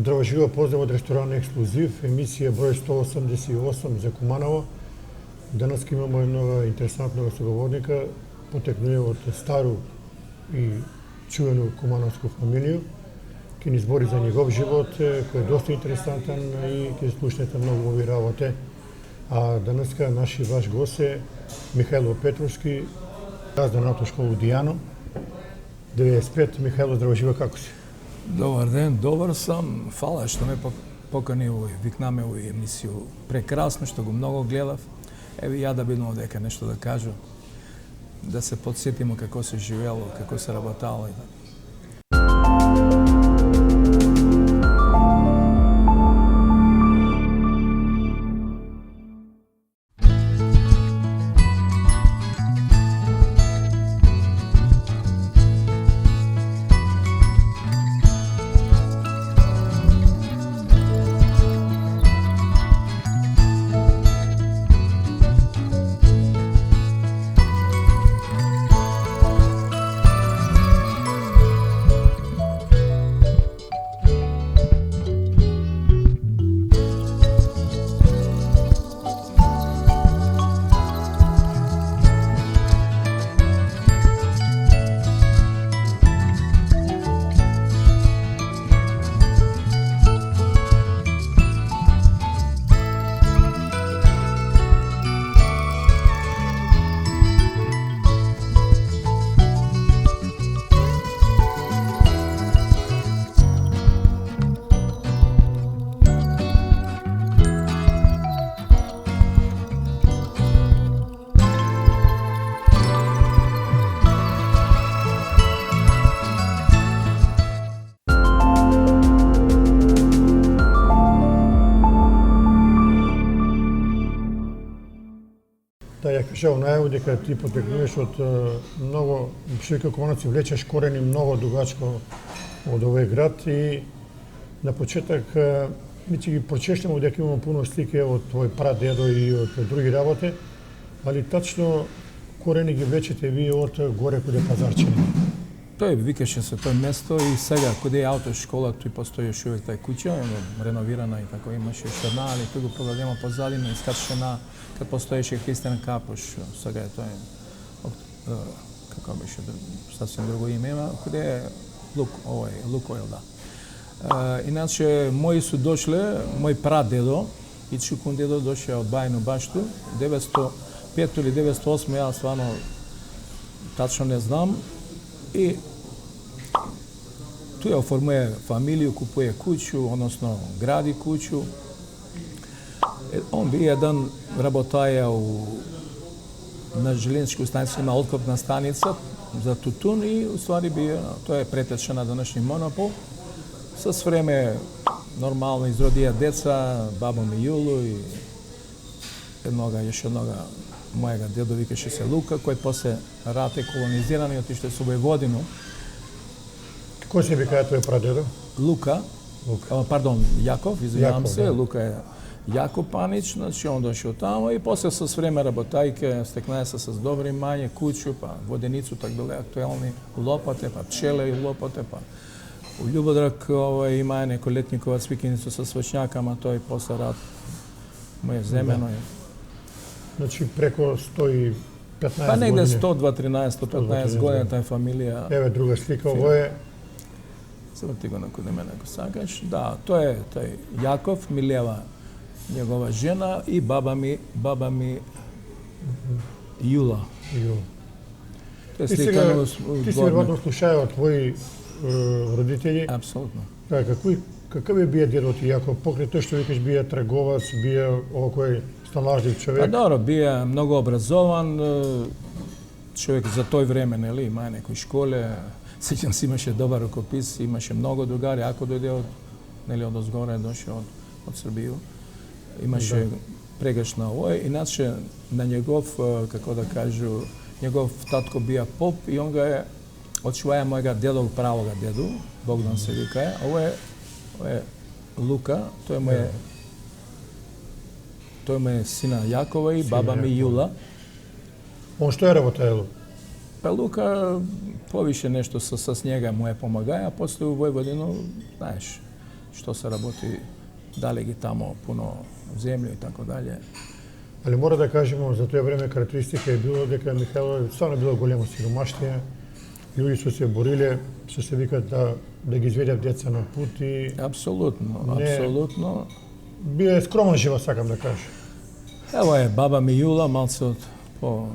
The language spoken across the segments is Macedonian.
Здраво живо, поздрав од ресторан Ексклузив, емисија број 188 за Куманово. Денес имаме една интересантна соговорника, потекнуе од стару и чувenu кумановску фамилiju. Ке ни збори за негов живот, кој е доста интересантен и ке слушнете многу ови работи. А денеска наши ваш гост е Михајло Петровски, газда на автошкола Дијано. 95. Михајло, здраво живо, како си? Добар ден, добар сам. Фала што ме покани викнаме овој емисију. Прекрасно што го многу гледав. Еве ја да бидам овдека нешто да кажу. Да се подсетимо како се живело, како се работало и така. Да, ја кажав најавно дека ти потекнуваш од многу, што вика Кумановци, влечеш корени многу дугачко од овој град и на почеток ми ќе ги прочештаме дека имаме пуно слики од твој прадедо и од други работи, али тачно корени ги влечете вие од горе каде Пазарчине. Тој викаше се тој место и сега каде е автошкола, тој постои уште увек тај куќа, реновирана и така имаше една, али тој го прогледаме позадина и скачаше кад постоеше Христијан Капош, сега е тој, како беше, сасвим друго име има, каде е Лукойл, да. Иначе, мои су дошле, мој прадедо и чукун дедо доше од Бајно Башту, 905 или 908, ја стварно тачно не знам, и тој оформуе фамилију, купуе куќу, односно гради куќу. Он би еден работаја на железничку станица, има откопна станица за тутун и уствари би, тоа е претеча на денешни монопол. С време нормално изродија деца, баба ми Јулу и еднога мојега дедо викаше се Лука, кој после рат е колонизиран и отиште со Војводину. Кој се вика тој прадедо? Лука. Пардон, Јаков, извинувам се, да. Лука е Јаков Панич, значи он дошол тамо и после со време работајке стекнае се с добри мање, куќу, па воденицу так биле актуелни, лопате, па пчеле и лопате, па у Љубодрак има некој летникова цвикиница со свечњака, ама тој после рат му е земено. Значи преко 115 години. Па негде 113-115 години тај фамилија. Еве друга слика, ово е. Заврти го накуде мене ако сакаш. Да, тој е тој Јаков, Милева, негова жена и баба ми Јула. Ти си веројатно слушаја од твои родители. Апсолутно. Какав е бие дедот ти Јаков? Покрај тој што викаш бие трговац, бие овој сталажлив човек. Па добро, бие многу образован човек за тој време, нели, има некои школе. Сеќам се имаше добар рукопис, имаше многу другари, ако дојде од озгоре, доше од Србија. Имаше прегрешна овој, иначе на негов, како да кажу, негов татко бија поп и он га е очуваја мојга дедо, правога деду, Богдан се вика е. Ово е Лука, тој му е сина Јакова и баба ми Јула. Он што е работаело? Па Лука повише нешто с njega mu je pomagaja, a poslije u Vojvodinu, znaš, što se работи, dali ги тамо puno земју и така далje. Ali mora da kažemo, za to време karakteristika je bilo дека Михајло stvarno bilo големо сиромаштија. Ljudi su se borili, što se vika da ги изведат деца на пут и Апсолутно, Не. апсолутно. bio je skroman живот, сакам да кажам. Ево е баба ми Јула, малце од по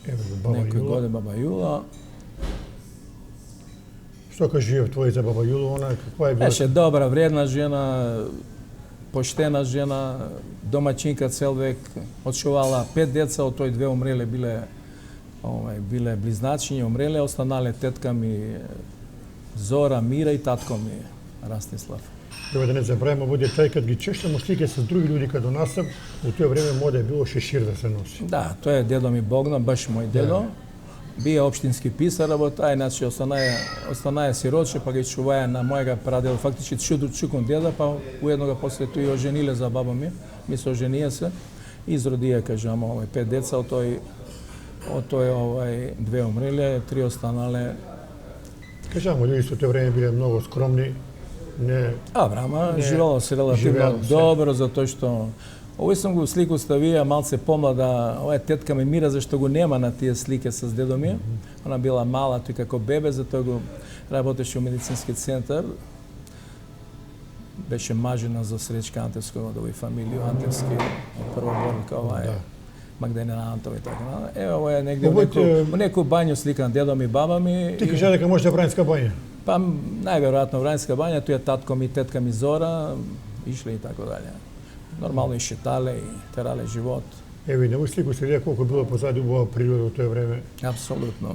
Ево го баба некој Јула. година баба Јула. Што кажи твој за баба Јула, она каква е била? Беше добра, вредна жена, поштена жена, домаќинка цел век, одчувала 5 деца, од тој 2 умреле, биле близначиња, умреле, останале тетка ми Зора, Мира и татко ми Растислав. Треба да не забравимо, води тај кад ги чештамо слike с други луѓе кај до нас, у тој време мода е било шешир да се носи. Да, тој е дедо ми Богдан, баш мој дедо. Бие општински писар, работа, иначе останае сироче, па ги чуваја на мојега прадедо, фактички чукун деда, па уеднога после тој ожениле за баба ми, ми се оженија се, изродија, кажамо, 5 деца, од тој 2 умреле, 3 останале. Кажамо, луѓе со тој време биле многу скромни, не Аврама, Не, живело се релативно живеело се. добро, затоа што овој сум го слику ставија малце помлада, ова е тетка ми Мира, зашто го нема на тие слике с дедо ми. Она била мала, тој како бебе, затоа го работеше у медицински центар. Беше мажена за Сречка Антевскова, од овој фамилија Антевски, првоборника, ова е Да. Магдалена Антова и така. Ево, ова е негде Овој у некој бању сликан дедо ми, баба ми. Ти кажа дека може да Врањска бања. Па најверојатно Врањска бања, тој е татко ми, тетка ми Зора, ишле и така дале. Нормално и шетале и терале живот. Еви, на овој слику се гледа колку било позади убава природа во тој време. Апсолутно.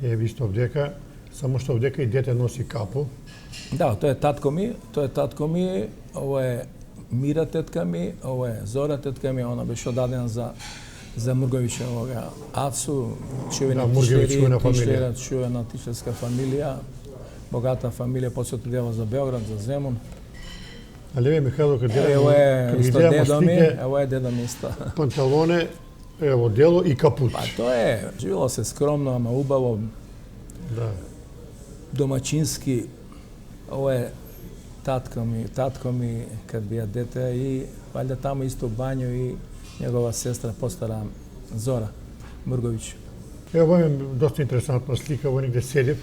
Е висто овдека, само што овдека и дете носи капу. Да, тоа е татко ми, ова е Мира тетка ми, ова е Зора тетка ми, она беше одадена за Мурговичевога Ацу, Да, Мурговиć, чувена фамилија. чувена тишевска фамилија, богата фамилија, после отидела за Белград, за Земун. Ali je Mihajlo, kad Evo je kad isto gledamo dedo mi, slike, evo je dedo mi isto. pantalone, evo, delo i kaput. Pa to je, živjelo se skromno, ama ubavo, Da. domaćinski. Ovo je tatko mi kad bija dete i valjda tamo isto u banju i njegova sestra postara Zora Murgović. Evo, ovo je dosta interesantna slika, ovo negde sedев.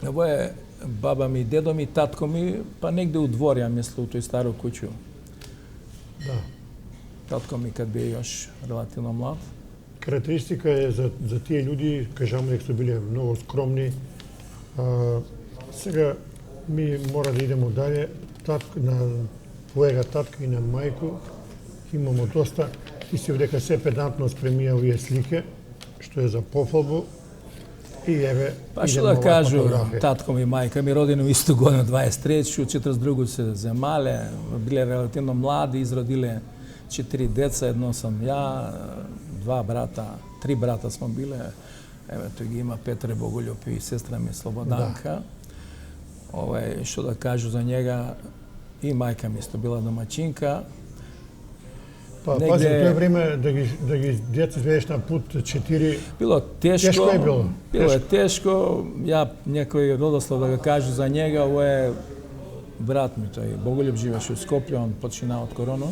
Ovo je baba mi, dedo mi, tatko mi, pa negde u dvor, ja mislim, u toj staru kuću. Da. Tatko mi kad bio još relativno mlad. Karakteristika je za tije ljudi, kažemo nek su bili mnogo skromni. Сега mi mora da idemo dalje. Na tvojega tatka i na majku imamo dosta. Ti si ovdje sve pedantno spremija ovije slike, što je za pohvalbu. I eve, Pa što idemo da ova kažu, fotografija. tatko mi i majka mi rodini u istu godinu, 23. U 42. se zemale, bile relativno mladi, izrodile 4 deca, jedno sam ja, 2 brata, 3 brata smo bile. Evo, tu ima Petre Bogoljub i sestra mi Slobodanka. Što da kažu za njega, i majka mi isto bila domaćinka. Pa pazi, u to vreme da gi djeca izvedeš na put 4... Bilo teško. Teško je bilo. Bilo je teško. Ja, nekoj rodoslov da ga kažu za njega, ovo je brat mi, to je Bogoljub, živeš u Skoplju, on počinao od koronu.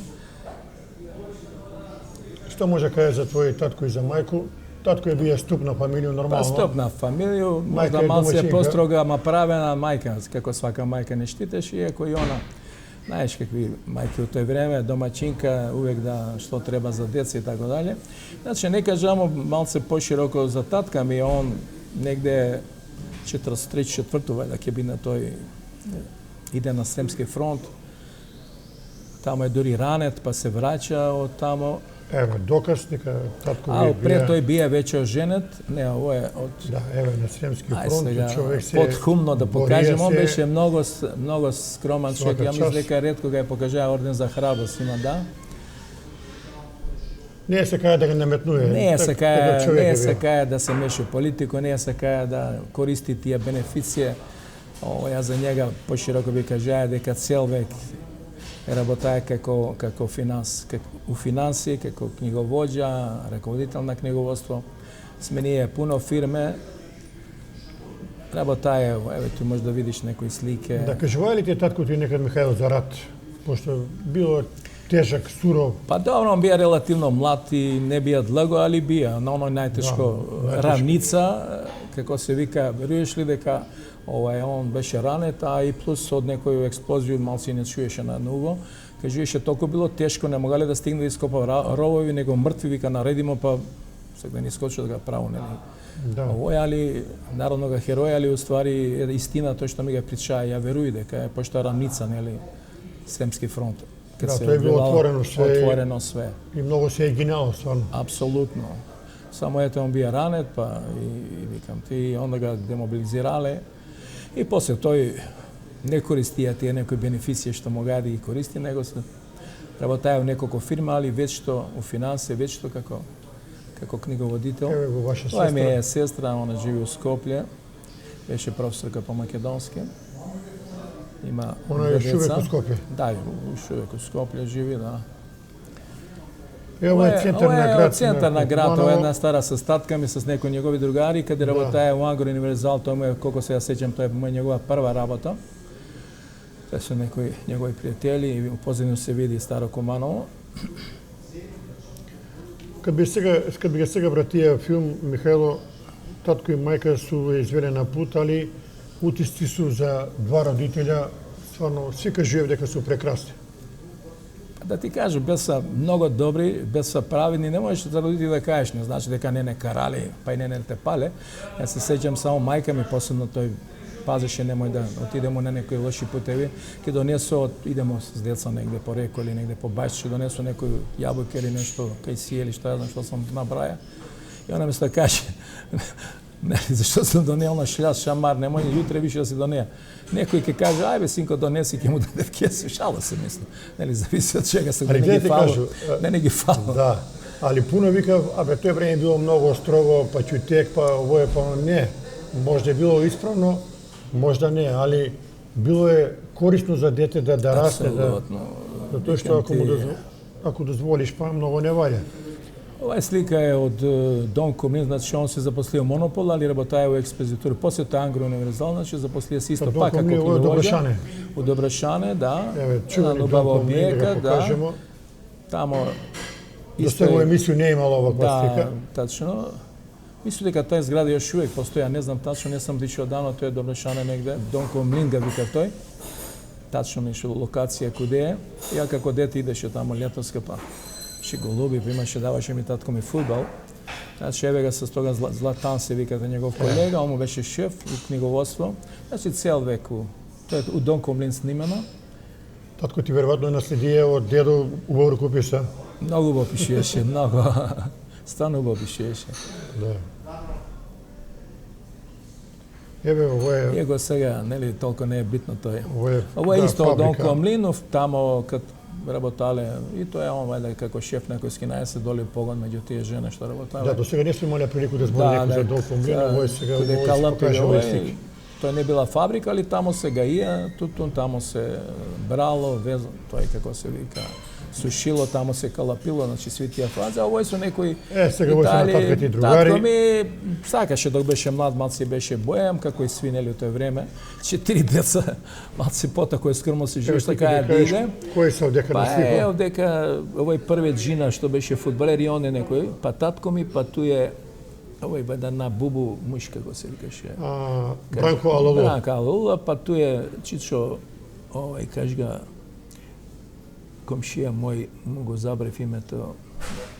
Što može kaži za tvoj tatko i za majku? Tatko je bio stup na familiju normalno. Pa stup na familiju, možda malo se postrogama pravena majka, kako svaka majka ne štiteš, iako i ona, znaš kakvi majke u toj vreme, domaćinka, uvijek da što treba za djeca i tako dalje. Znači, ne kažemo malo se poširoko za tatka mi, on negde 43-4. valjda je bio na toj, ide na Sremski front, tamo je duri ranet, pa se vraća od tamo. Evo, dokaz neka tatko A je pre toj bija već oženet, ne, ovo je od... Da, evo na Sremski front, čovjek se... Podhumno da pokažem, on беше mnogo skroman čovjek, ja mislim da retko ga je pokažava orden za hrabrost, ima da. Nije se kaja da ga nametnuje. Nije se kaja da se meša u politiku, nije se kaja da koristi tije beneficije. Ja za njega poširoko bi kažaja дека цел век работае како у финансии, како книговоđa, раководител на книговодство. Сме ние пуно фирме, Работа е, еве ти можеш да видиш некои слике. Да кажува ли ти татко ти некад Михаил за рат? Пошто било тежак, суров. Па добро, он бија релативно млад и не бија длго, али бија на оној најтешко равница, како се вика, веруваш ли дека он беше ранет, а и плюс од некој експлозија малци не чуеше на уво. Кажуваше толку било тешко, не могали да стигне да ископа ровови, него мртви, вика наредимо, па сега да не искочи да го право, нели? Да. Овој, али, народно га херој, али уствари е истина тој што ми га причаа, ја веруј дека е пошто рамница, нели, Сремски фронт. Да, тоа е било отворено све. И многу се е гинало, стварно. Апсолутно. Само ете он бија ранет, па и викам ти, онда га демобилизирале. И после тој не користија тие некои бенефиции што мога да ги користи, него се работаја во неколку фирми, али вечто у финанси, вечто како книговодител. Еве го ваша Тоа ми сестра. е сестра, она живи у Скопје. Беше професорка по македонски. Има Она е уште увек у Скопје. Да, уште увек у Скопје живи, да. Ево е центар на град. Центар на град, ова е Куманово. една стара состатка ми с некои негови другари, каде работаја у Агро Универзал, тоа му е, колко се ја сеќам, тоа е негова прва работа. Тоа се некои негови пријатели и у позадину се види Старо Куманово. Кад би га сега вратија филм, Михајло, татко и мајка су извеле на пут, али утисци су за два родителја, стварно, се кажував дека су прекрасни. Да ти кажу, беса многу добри, беса праведни, не можеш за родители да кажеш, не значи дека не карали, па и не те пале. Јас се сеќам само мајка ми посебно тој пазеше немој да отидемо на некои лоши путеви, ќе донесо, идемо с деца негде по реко или негде по бајс, ќе донесо некој јабука или нешто, кај си или што ја знам што сам набраја. И она ми се каже, нели, зашто сум донел на шљас шамар, немој јутре више да се донеја. Некој ќе каже, ајбе синко донеси, ќе му даде в кесу, шала се мислам. Нели, зависи од чега се, не ги фало. Не ги фало. Да, али пуно викав, абе тој време било многу строго, па ќутек, па овој, па не. Можда е било исправно, можда не, али било е корисно за дете да расте, затоа што ако дозволиш, па многу не валја. Ова слика е од Дон Комин, значи он се заposlio Монопол, али работаја во експозитури. После тоа Агро Универзал, значи заposlio се исто пак како книговоѓа. У Добрашане, да. Еве, чувани Дон Комин, да го покажемо. Тамо исто во емисију не имало оваква слика. Да, тачно. Мислам дека таа зграда још увек постоја, не знам тачно, не сам дишao давно, тој е Добрашане негде. Дон Комин га вика тој. Тачно нешто локација куде е. Ја како дете идеше тамо летоска, па ще голуби, имаше, даваше ми татко ми фудбал. Значи, еве га с тога Златан се викате негов колега, он му беше шеф у книговодство. Значи, цел век тоа е у Дон Комлин снимано. Татко ти веројатно наследија од дедо убаво рукописа. Многу убаво пишеше, многу. Стварно убаво пишеше. Да. Еве, ово е... Его сега, нели, толку не е битно тој. Ово е исто од Дон Комлинов, тамо кад работале, и тоа е он вајде како шеф некој скинаја се доли погон меѓу тие жени што работале. Да, до сега не сме имале прилику да збори некој за Дон Комлин, ово е сега, ово се покаже овој слик. Тоа не била фабрика, али тамо се гаија, тутун, тамо се брало, везо, тоа е како се вика, сушило, тамо се калапило, значи сви тие фази, а овој со некои сега овој се на татките другари. Татко ми сакаше док беше млад, малци беше боем, како и сви нели у тој време. 4 деца, малци потако е скрмо се живе, што каја да иде. Кој се овдека на слика? Па е овдека овој првиот жина што беше фудбалер и он е некој, па татко ми, па ту е овој беда на Бубу муж како се викаше. Бранко Алалу. Бранко Алалу, па ту е Чичо, овој кажга комшија мој, му го забрев името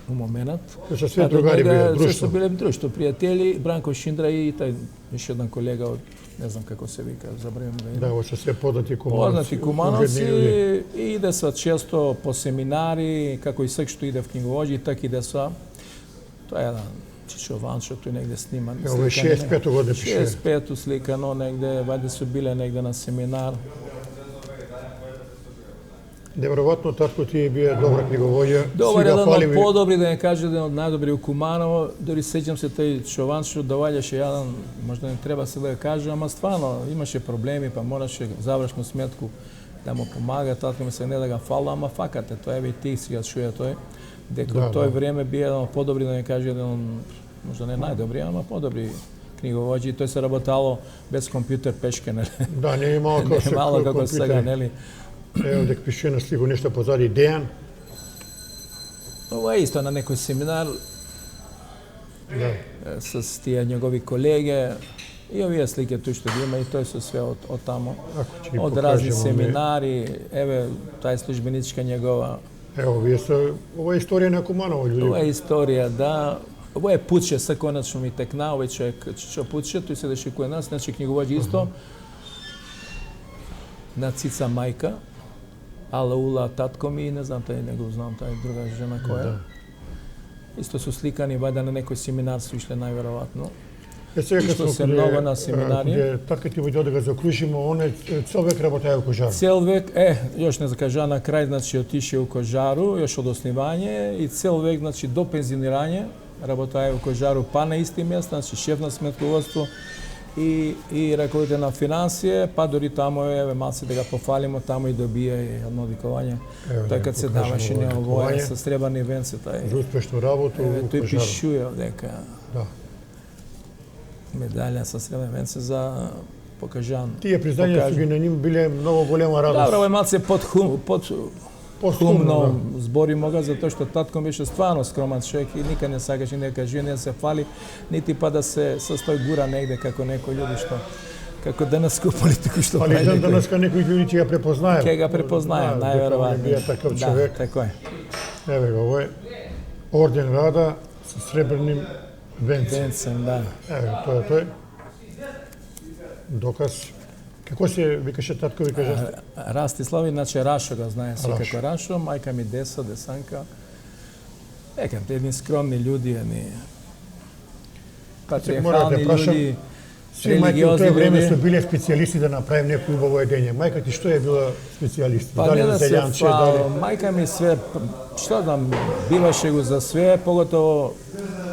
у моментот. Се све другари биле, друштво. Се биле друштво, пријатели, Бранко Шиндра и тај еше еден колега од, не знам како се вика, забравам го име. Да, се све познати кумановци. Познати кумановци и иде са често по семинари, како и сек што иде в книговоѓи, и така иде са. Тоа е еден Чичо Ванчо, тој негде сниман. Ово е 65 година пише. 65 сликано негде, вајде су биле негде на семинар. Неверојатно татко ти бие добра книговоѓа. Добар, еден од подобри, да не кажа, еден од најдобри у Куманово. Дори сеќам се тој Чованчо доваѓаше јаден, можда не треба се да ја кажа, ама стварно имаше проблеми, па мораше завршну сметку да му помага, татко ми се не да га фала, ама факате, тоа еве и ти сега чуја тој, дека тој време бие еден од подобри, да не кажа, еден, можда не најдобри, ама подобри knjigovođi, to se работало без компјутер пешке, нели? Да, не е имало Не е мало како сега, нели? Ево дека пише на слико нешто позади Дејан. Ова е исто на некој семинар Да. с тие негови колеги. И овие слики тој што ги има, и тој се све од тамо. Ако ќе ги Од разни покажеме, семинари, еве, тај службеничка негова. Ево, ова е историја на Куманово, луѓе. Ова е историја, да. Ова е путче, се конечно ми текна, овој човек што путче, тој се деши кој нас, значи книговоđа исто. На Цица мајка, Алаула татко ми, не знам тај, не го знам тај друга жена која. Да. Исто су сликани, вајда на некој семинар су ишле најверојатно. Сега Што се многу на семинари. Така ти војде да го закружиме, он е цел век работеа во Кожар. Цел век, још не закажа на крај, значи отише у Кожару, још од основање и цел век, значи до пензионирање, работеа во Кожару, па на исти места, значи шеф на сметководство и раководител на финансија, па дори таму еве малце да го пофалимо, таму и добија и едно одиковање. Тој кад се даваше неовоја со сребрни венци тај. За успешну работу во Тој Кожар. пишуе дека Да. медалја со сребрни венци за покажан. Тие признања су ги на ним биле многу голема радост. Добро, ова е малце подхумно Постхумно, збори мога, затоа што татко беше стварно скроман човек и никад не сакаше не кажи, не се фали, нити па да се состои гура негде како некој луѓе што како денеска политику што прави. Али денеска некои луѓе ќе ја препознаат. Ќе го препознаем, најверојатно. Бија таков човек. Да, тако е. Еве го, ово е орден Рада со сребрним венцем. Венцем, да. Еве, тој е доказ. Како се викаше татко, ви кажа? Растислав, иначе Рашо го знае се Рашо. како Рашо, мајка ми Деса, Десанка. Едни скромни луѓе, едни патриархални луѓе, Сви мајки у тоа религиозни време луѓе. се биле специјалисти да направим некој убаво едење. Мајка ти што е била специјалист? Па Дали не за да се зелјанче, дали... мајка ми све, што знам, биваше го за све, поготово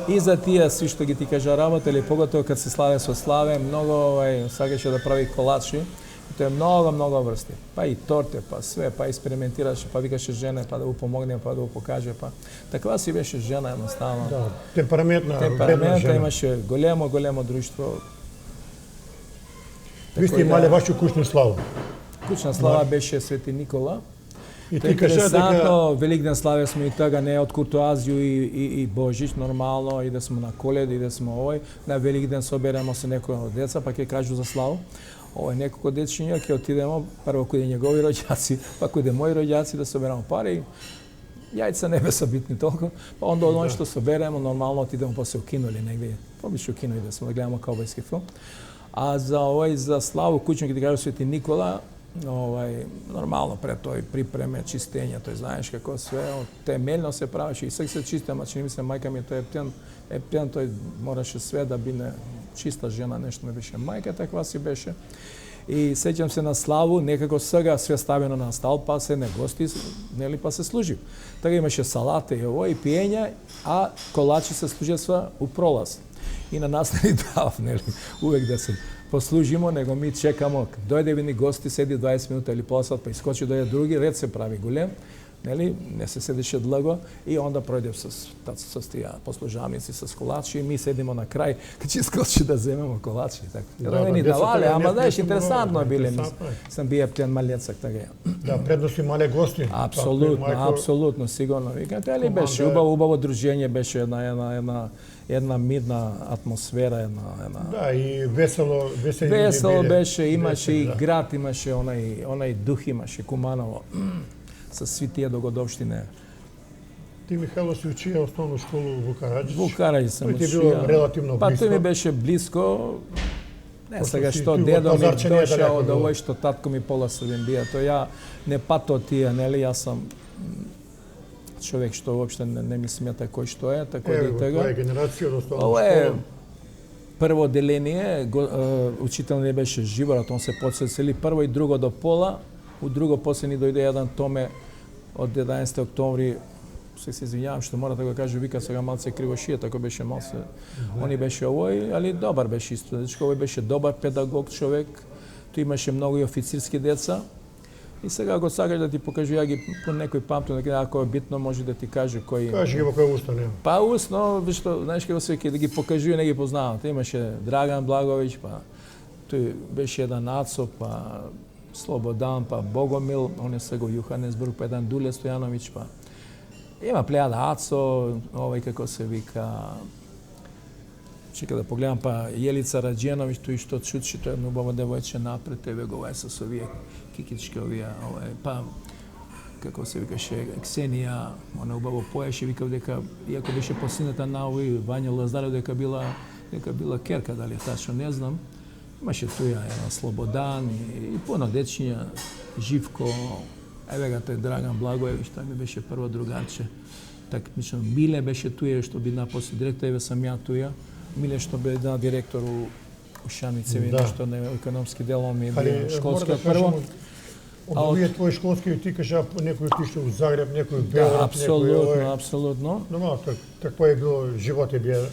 и за тие сви што ги ти кажа работели, поготово кад се славе со славе, многу сакаше да прави колачи. И тоа е многу врсти. Па и торте, па све, па експериментираше, па викаше жене, па да го помогне, па да го покаже, па таква си беше жена едноставно. Да, темпераментна, вредна Темперамента жена. имаше големо друштво. Ви сте имале вашу кучну славу. Кучна слава беше Свети Никола. И Тоа е ти кажа дека... интересантно, Великден славе сме и тога не од Куртоазију и Божич нормално, и да сме на Колед, и да сме овој. На Великден соберемо се некои од деца, па ќе кажу за славу. Овој неколку дечиња ќе отидемо прво кај негови роѓаци, па кај мои роѓаци да соберемо пари. Јајца не беа битни толку, па онда од што соберемо нормално отидемо после у кино или негде. Побише у кино и да сме да гледаме каубајски филм. А за овој за славу куќно ќе ти кажа Свети Никола, нормално пред тој припреме, чистење, тој знаеш како све, темелно се правеше и сега се чисти, ама чини ми се мајка ми тој ептен, тој мораше све да биде чиста жена, нешто ми беше мајка, таква си беше. И сеќам се на славу, некако сега све ставено на стол, па се не гости, нели па се служи. Така имаше салата и ово и пиење, а колачи се служества у пролаз. И на нас не ни дав, нели, увек да се послужимо, него ми чекамо, дојде вини гости, седи 20 минута или полсат, па искочи дојде други, ред се прави голем, нели, не се седеше длго и онда пројде со тие послужамници, со колачи и ми седимо на крај, кај ќе искочи да земемо колачи. Така ни давале, ама знаеш, интересантно биле. Сам бија птен малецак, така. Да, предност имале гости. Апсолутно, сигурно. Викам, али беше убаво дружење, беше една мирна атмосфера, Да, и весело беше, имаше и град, имаше онај дух имаше Куманово со сви тие догодовштини. Ти, Михајло, си учија основну школу во Караџич. Во Караџич сам учија. Тој ти било релативно близко. Па тој ми беше близко. Не сега што дедо ми дошao од овој што татко ми пола Србин бија. Тоа ја не пато тие, нели, јас сум човек што воопште не ми смета кој што е, така да и тега. Ова е генерација од основна Ова е школа. прво деление, учител не беше Живорат, он се подсели прво и друго до пола, у друго после ни дојде еден Томе од 11 октомври, се извинјавам што мора да го кажа, вика сега малце кривошија, тако беше малце. Они беше овој, али добар беше исто. Овој беше добар педагог човек, тој имаше многу и официрски деца. И сега ако сакаш да ти покажу, ја ги по некој памтам, ако е битно може да ти каже кој. Кажи ги во кој уста нема. Па усно, што, знаеш како се ќе да ги покажу, не ги познавам. Та имаше Драган Благовиќ, па тој беше еден Ацо, па Слободан, па Богомил, он е сега Јоханесбург, па еден Дуле Стојановиќ, па има плејада Ацо, како се вика, чека да погледам, па Јелица Раđenović, тој што чучи, тој е едно убаво девојче напред, тој го е со овие кикички, овие, па како се викаше, Ксенија, она убаво поеше, викав дека, иако беше посината на овој Вања Лазаров, дека била керка, дали тачно, не знам. Имаше туја една Слободан и пуно дечиња, Живко, еве га тој Драган Благоевиќ, тој ми беше прво другарче. Такмично Миле беше туја, што би напосле директор, еве сам ја туја. Миле што бе да директор у Шанице, нешто на економски дел, он ми е бил школски прво. Од овие твои школски, ти кажа некој отишол у Загреб, некој у Белград, некој апсолутно. Но какво е било, живот е бил,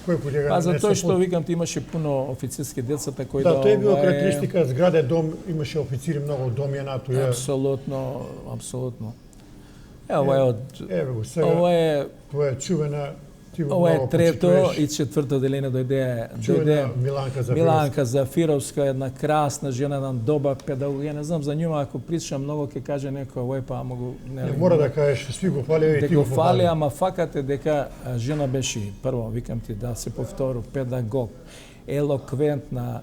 кој пut е. Па за тоа што викам, ти имаше пуно офицерски деца, тако да. Да, тоа е била карактеристика, зграде, дом, имаше официри многу, дом ја натоја. Апсолутно, апсолутно. Ова е од... Ево го, сега, тоа е чувена. Ова е трето и четврто деление дојде Миланка Зафировска, една красна жена, една добар педагог. Ја не знам за њума, ако причам многу ќе каже некој, овој па могу... Не мора да кажеш, сви го фали и ти го фали. Ама факат е дека жена беше, прво, викам ти да се повтору, педагог, елоквентна,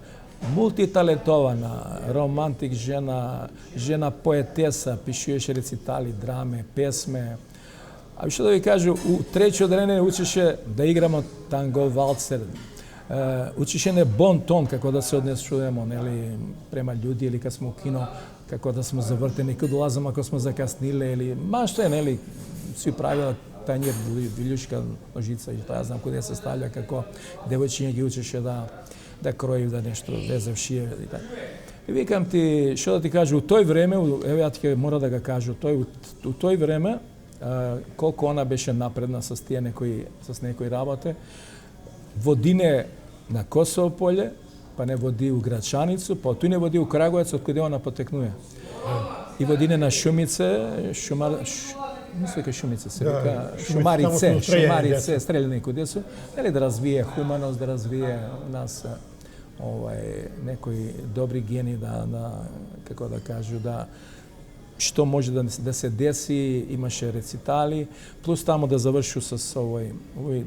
мултиталентована, романтик жена поетеса, пишуваше рецитали, драме, песме. А што да ви кажу, у трето деление учеше да играмо танго, валцер, учеше не бон тон, како да се однесуваме, нели, према луѓе или кога сме у кино, како да сме завртени, кога долазам ако сме закасниле, или ма што е, нели, сви правила тањер, вилјушка, ножица и тоа, знам куде се ставља, како девојчиња ги учеше да крои, да нешто везе в шие и така. И викам ти, што да ти кажу, у тој време, еве ја ти мора да го кажу, у тој време, колку она беше напредна с некои работе. Водине на Косово поле, па не води у Грачаницу, па тој не води у Крагуевец, од каде она потекнува. И водине на Шумице, мислам дека Шумице се вика, Шумарице, стрељани куде су, нели да развие хуманост, да развие нас некои добри гени да како да кажу, да што може да се деси, имаше рецитали, плюс тамо да завршу со овој,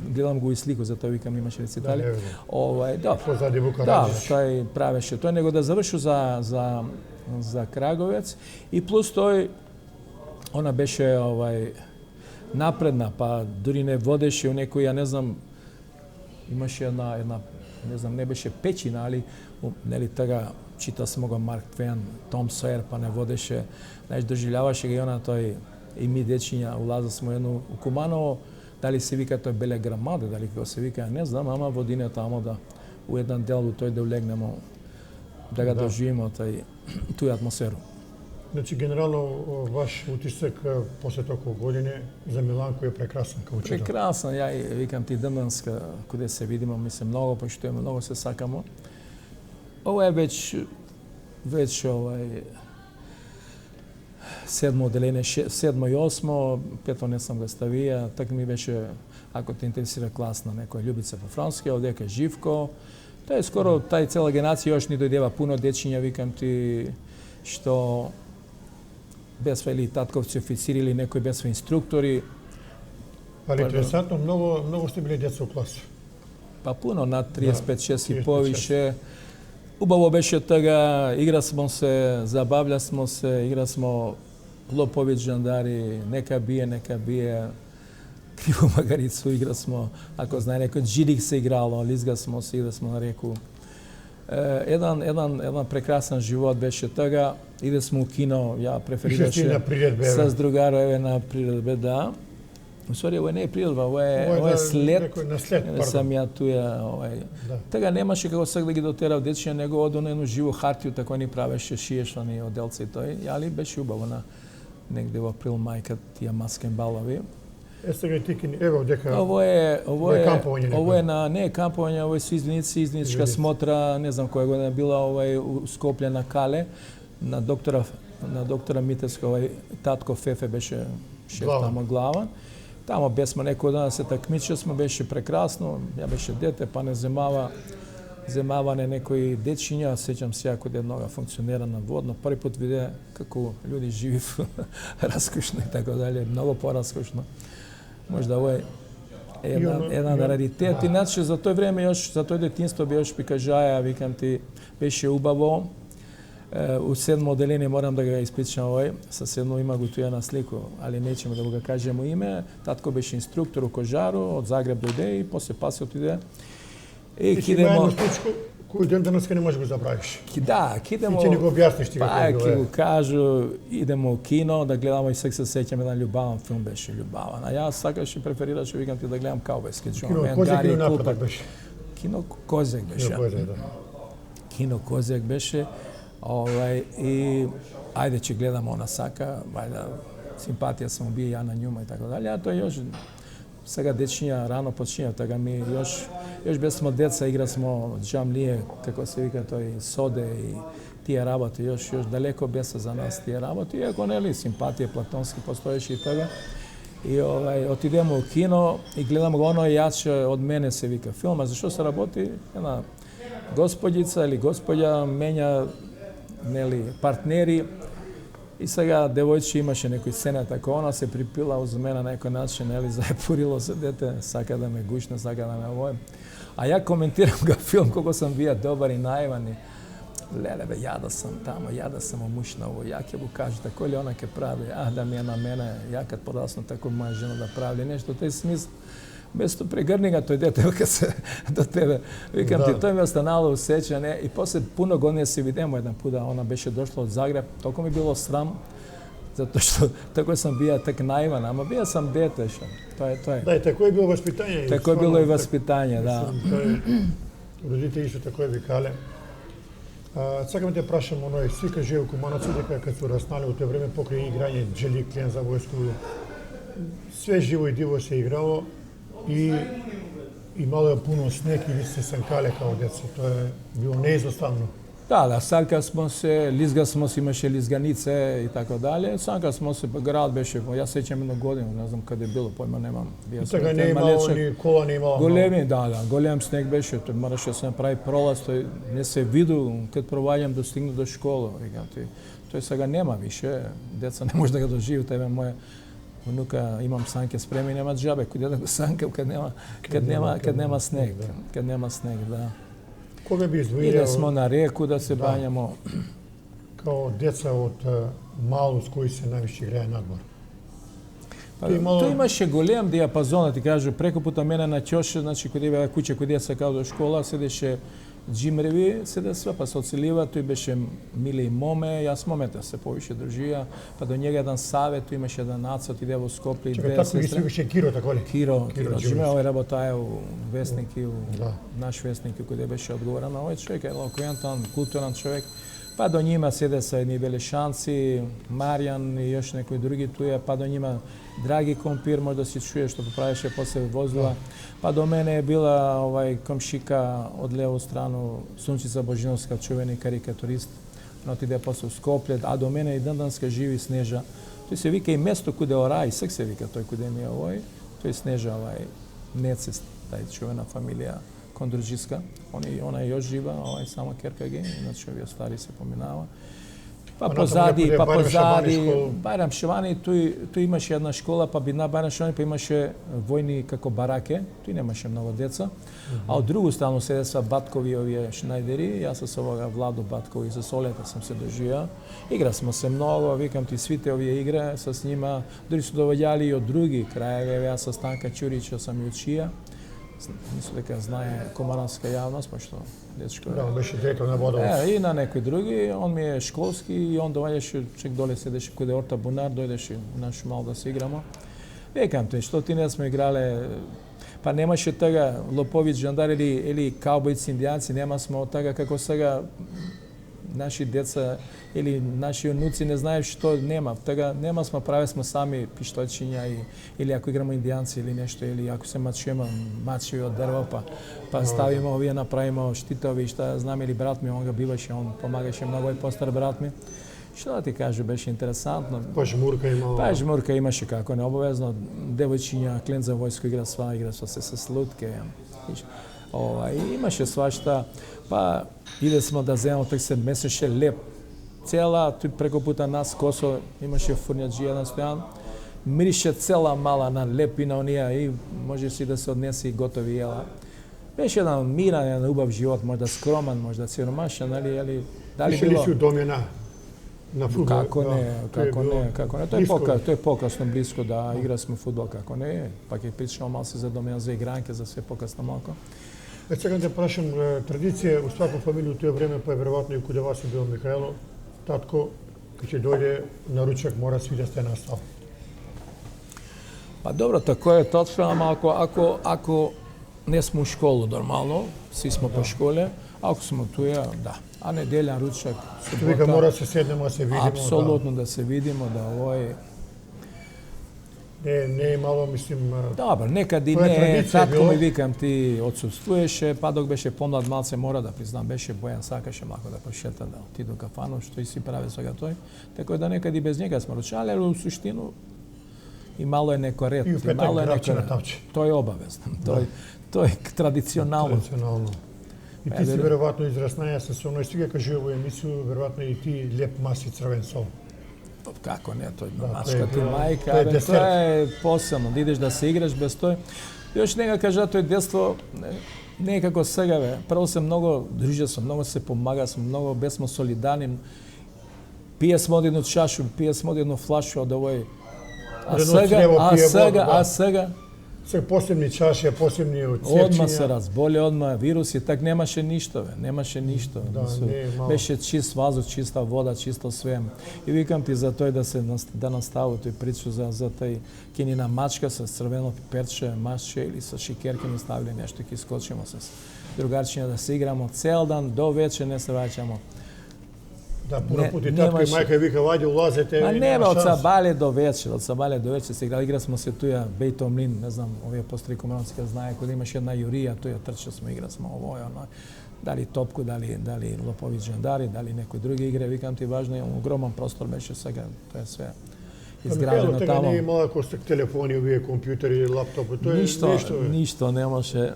гледам го и слику, затоа викам имаше рецитали. Да, тој правеше тој, него да завршу за Краговец и плюс тој, она беше напредна, па дури не водеше у некој, ја не знам, имаше една, не знам, не беше печина, али, нели тага, чита смо го Марк Твен, Том Сойер, па не водеше, знаеш, доживljаваше ги она тој, и ми дечиња, улаза смо едно у Куманово, дали се вика тој Беле Грамаде, дали како се вика, не знам, ама водине тамо да, у еден дел у тој да улегнемо, да го доживимо тој атмосферу. Значи, генерално, ваш утисок после толку години за Миланко е прекрасен како учител. Прекрасен, ја викам ти Дманска, куде се видимо, ми се многу поштуваме, многу се сакамо. Ова е веќе седмо оделение, седмо и осмо, пето не сам го ставија, така ми беше, ако те интересира класна некоја Љубица Пафронски, овдека Живко. Тоа е скоро, тај цела генерација još ни дојдева пуно дечиња, викам ти, што бесва или татковци официри или некои бесва инструктори. Али интересантно, многу сте били деца у класа. Па пуно, над 35-6 и повише. Убаво беше тога, игра смо се, забавља смо се, игра смо Лоповиć, Жандари, нека бие, Криво Магарицу игра смо, ако знае некој, Джирик се играло, лизга смо се, иде смо на реку. Еден прекрасен живот беше тога, иде смо у кино, ја преферираше с другарове на приредбе, да. У ствари, ово не е приредба, ово е след, сам ја туја, Тега немаше како сак да ги дотерав дечиња, него оду на едно живо хартију, тако ни правеше, шиеше ни оделци и тој, али беше убаво на негде во април, мај, кад тие маскен балови. Сега ти ево дека Ово е на не е кампување, ово е со извиничка смотра, не знам која година била, у Скопје на Кале, на доктора на доктора Митевска, татко Фефе беше шеф Главен. тамо главен. Тамо бесме некој ден да се такмичесме, беше прекрасно, ја беше дете, па не земаване некои дечиња, сеќам се ако еднога функционира на водно, први пат виде како луѓе живи раскошно и така дале, многу пораскошно. Можда ова е една раритет. Иначе за тој време још, за тој детинство би још прикажаја, викам ти, беше убаво. У седмо оделение морам да го испричам овој, со седмо има го туја на слику, али неќемо да го кажеме име. Татко беше инструктор у Кожару, од Загреб дојде и после пасе отиде. И кидемо случку кој ден денеска не можеш да го забравиш. Да, кидемо. И ќе ни го објасниш ти Па, како ќе го кажу, идемо у кино да гледаме и сега се сеќам еден љубавен филм беше љубавен. А јас сакаше преферираше викам ти да гледам каубојски џон. Кино Козјак или Напредок беше? Кино Козјак беше. Кино Козјак беше. И ајде ќе гледамо на сака, вајда симпатија сам убија ја на њума и така дали. А тоа још сега дечиња рано почиња, така ми још бесмо деца, игра смо џамлие, како се вика тој соде и тие работи, још далеко беса за нас тие работи, иако нели симпатија платонски постоеше и така. И отидемо у кино и гледам го оно јаче од мене се вика филма, зашто се работи една господица или господја менја нели партнери. И сега девојче имаше некој сцена така, она се припила уз мене на некој начин, нели, заепурило се дете, сака да ме гушне, сака да ме овој. А ја коментирам го филм колку сам бија добар и наиван и леле бе, ја да сам тамо, ја да сам омушна ово, ја ќе го кажу, тако ли она ќе прави, да ми е на мене, ја кад порасно тако моја жена да прави нешто, тој смисл. Место прегрни ga тој дете вика се до тебе. Викам ти, тој ме останало усеќане и после пуно години се видемо еден пut, она беше дошла од Загреб, толку ми било срам, затоа што тако сам бија так наиван, ама бија сам дете што. Тоа е. Да, и тако е било воспитање. Тако е било и воспитање, да. Родители исто тако е викале. Сакам те прашам, сви кажеју кумановци дека кад су раснали во тоа време покрај играње джели клен за војску, све живо и диво се играло. И имало е пуно снег и ви се санкале као деца. Тоа е било неизоставно. Да, санка смо се, лизга смо се, имаше лизганице и така дале. Санка смо се, град беше, јас сеќам едно година, не знам каде било, појма немам. И така не имало ни кола, не имало. Големи, да, голем снег беше, тој мораше да се направи пролаз, тој не се виду кад проваѓам да стигну до школа, викам ти. Тој сега нема више, деца не може да го доживу, тебе моја внука имам санке спремени, нема џабе, куде да го санкам кад нема снег. Кад нема снег, да. Кога би издвоило? Иде смо на реку да се бањамо. Као деца од малост кои се највише играе надвор. Тој имаше голем диапазон, да ти кажу, преку пута мене на ќоше, значи кога беа куќе, кога се као до школа, седеше джимреви, седесва, па се оцелива, тој беше миле и моме, јас момента се повише дружија, па до njega еден savjet, тој имаше еден нацот, иде во Скопје и две сестри. Чекај, тако ги Киро, тако ли? Киро, Джиме, овој работаја у вестник и у наш вестник, кој беше одговорен на овој човек, елоквентан, културен човек. Па до њима седеса едни Велешанци, Маријан и још некои други туја, па до њима Драги Компир, може да си чуе што поправеше после возила. Па до мене е била комшика од лево страну Сунчица Божиновска, чувени карикатурист, но отиде после у Скопје, а до мене и денданска живи Снежа. Тој се вика и место куде ора, и сек се вика тој куде ми е овој, тој Снежа, Нецест, тај чувена фамилија Кондрџиска. Она е још жива, само керка ги, иначе овие стари се поминава. Па позади, Бајрам Шевани, тој имаше една школа, па би на Бајрам Шевани, па имаше војни како бараке, тој немаше многу деца. А од другу страну седеса Баткови овие Шнајдери, јас со овога Владо Баткови со Солета сам се доживеа. Игра смо се многу, викам ти свите овие игре со нима, дури су доваѓали и од други краеви, јас со Станка Ќурича сам ја учија. Мислам дека знае комаранска јавност, пошто дечко е. Да, беше директор на Водовоз. И на некои други, он ми е школски и он доаѓаше, чек доле седеше каде Орта Бунар, дојдеше наш мал да се играмо. Викам те, што ти не сме играле, па немаше тага лопови жандари или каубојци, индијанци, нема сме од тага како сега наши деца или наши унуци не знаев што нема. Тога нема сме праве сме сами пиштојчиња или ако играмо индијанци или нешто, или ако се мачиме мачи од дрво, па ставиме овие, направиме штитови, што знам, или брат ми, он биваше, он помагаше многу и постар брат ми. Што да ти кажу, беше интересантно. Па жмурка имало. Па жмурка имаше како не обавезно, девојчиња, клен за војско игра се с лутке. И имаше свашта, па иде смо да земемо, так се месеше леп. Цела, тук преко пута нас косо, имаше фурњаджи еден стојан, мирише цела мала на леп и на онија и може си да се однесе и готови јела. Беше еден миран, еден убав живот, можда скроман, можда сиромашен, дали Беше ли си удомјена на фудбал? Како не. Тој покасно блиско да игра сме фудбал, како не. Па ќе причам малку за домена за игранке, за све покасно малку. Сега да прашам, традиција у свака фамилија у тоа време, па веројатно и каде вас е бил Михајло, татко, кога ќе дојде на ручак, мора сви да сте на стол. Па добро, тако е точно, ама ако не сме у школу нормално, си сме по школе, ако сме туја, да. А неделја ручак, Што вика мора да се седнемо, да се видимо. Апсолутно да се видимо, да овој Не е мало, мислим... Добро, некади не, татко ми викам ти отсутствуваше, па док беше помлад малце, мора да признам, беше Бојан, сакаше малко да прошета, да оти до кафано, што и си прави сега тој. Така да некади без njega сме ручали, але у суштину и мало е некој ред. И у петак гравче на тавче. Тој е обавезно, тој е традиционално. И ти си веројатно израснаја се со оној сега кажува во емисију, веројатно и ти леп маси црвен сол. Како не, тој мачка ти мајка, тоа е посебно, да идеш да се играш без тој. Још нека кажа, тој детство не е како сега, бе. Прво се многу дружа сум, многу се помага сум, многу бесмо солидарни. Пие смо од едну чашу, пие смо од едну флашу од овој. А сега се посебни чаши, посебни цевчиња. Одма се разболе, одма вируси, так немаше ништо, бе, немаше ништо. Беше чист вазух, чиста вода, чисто све. И викам ти за тој да наставу тој причу за тој кинина мачка со црвено пиперче, машче или со шикерки ни ставиле нешто, ќе искочимо с другарчиња да се играмо цел дан до вечер, не се враќамо. Да, пуно пути татко и мајка вика, ваѓа, улазете. Ма нема, од сабале до вечер се играли, игра смо се туја, Бејто Млин, не знам, овие постари комуналци знае, кога имаше една јурија, туја трча сме, игра смо овој, оној, дали топку, дали лопови джендари, дали некои други игре, викам ти важно, огромен простор беше сега, тоа е све изградено тамо. Тега не е малко телефони, овие компјутери, лаптопи, тоа е ништо немаше.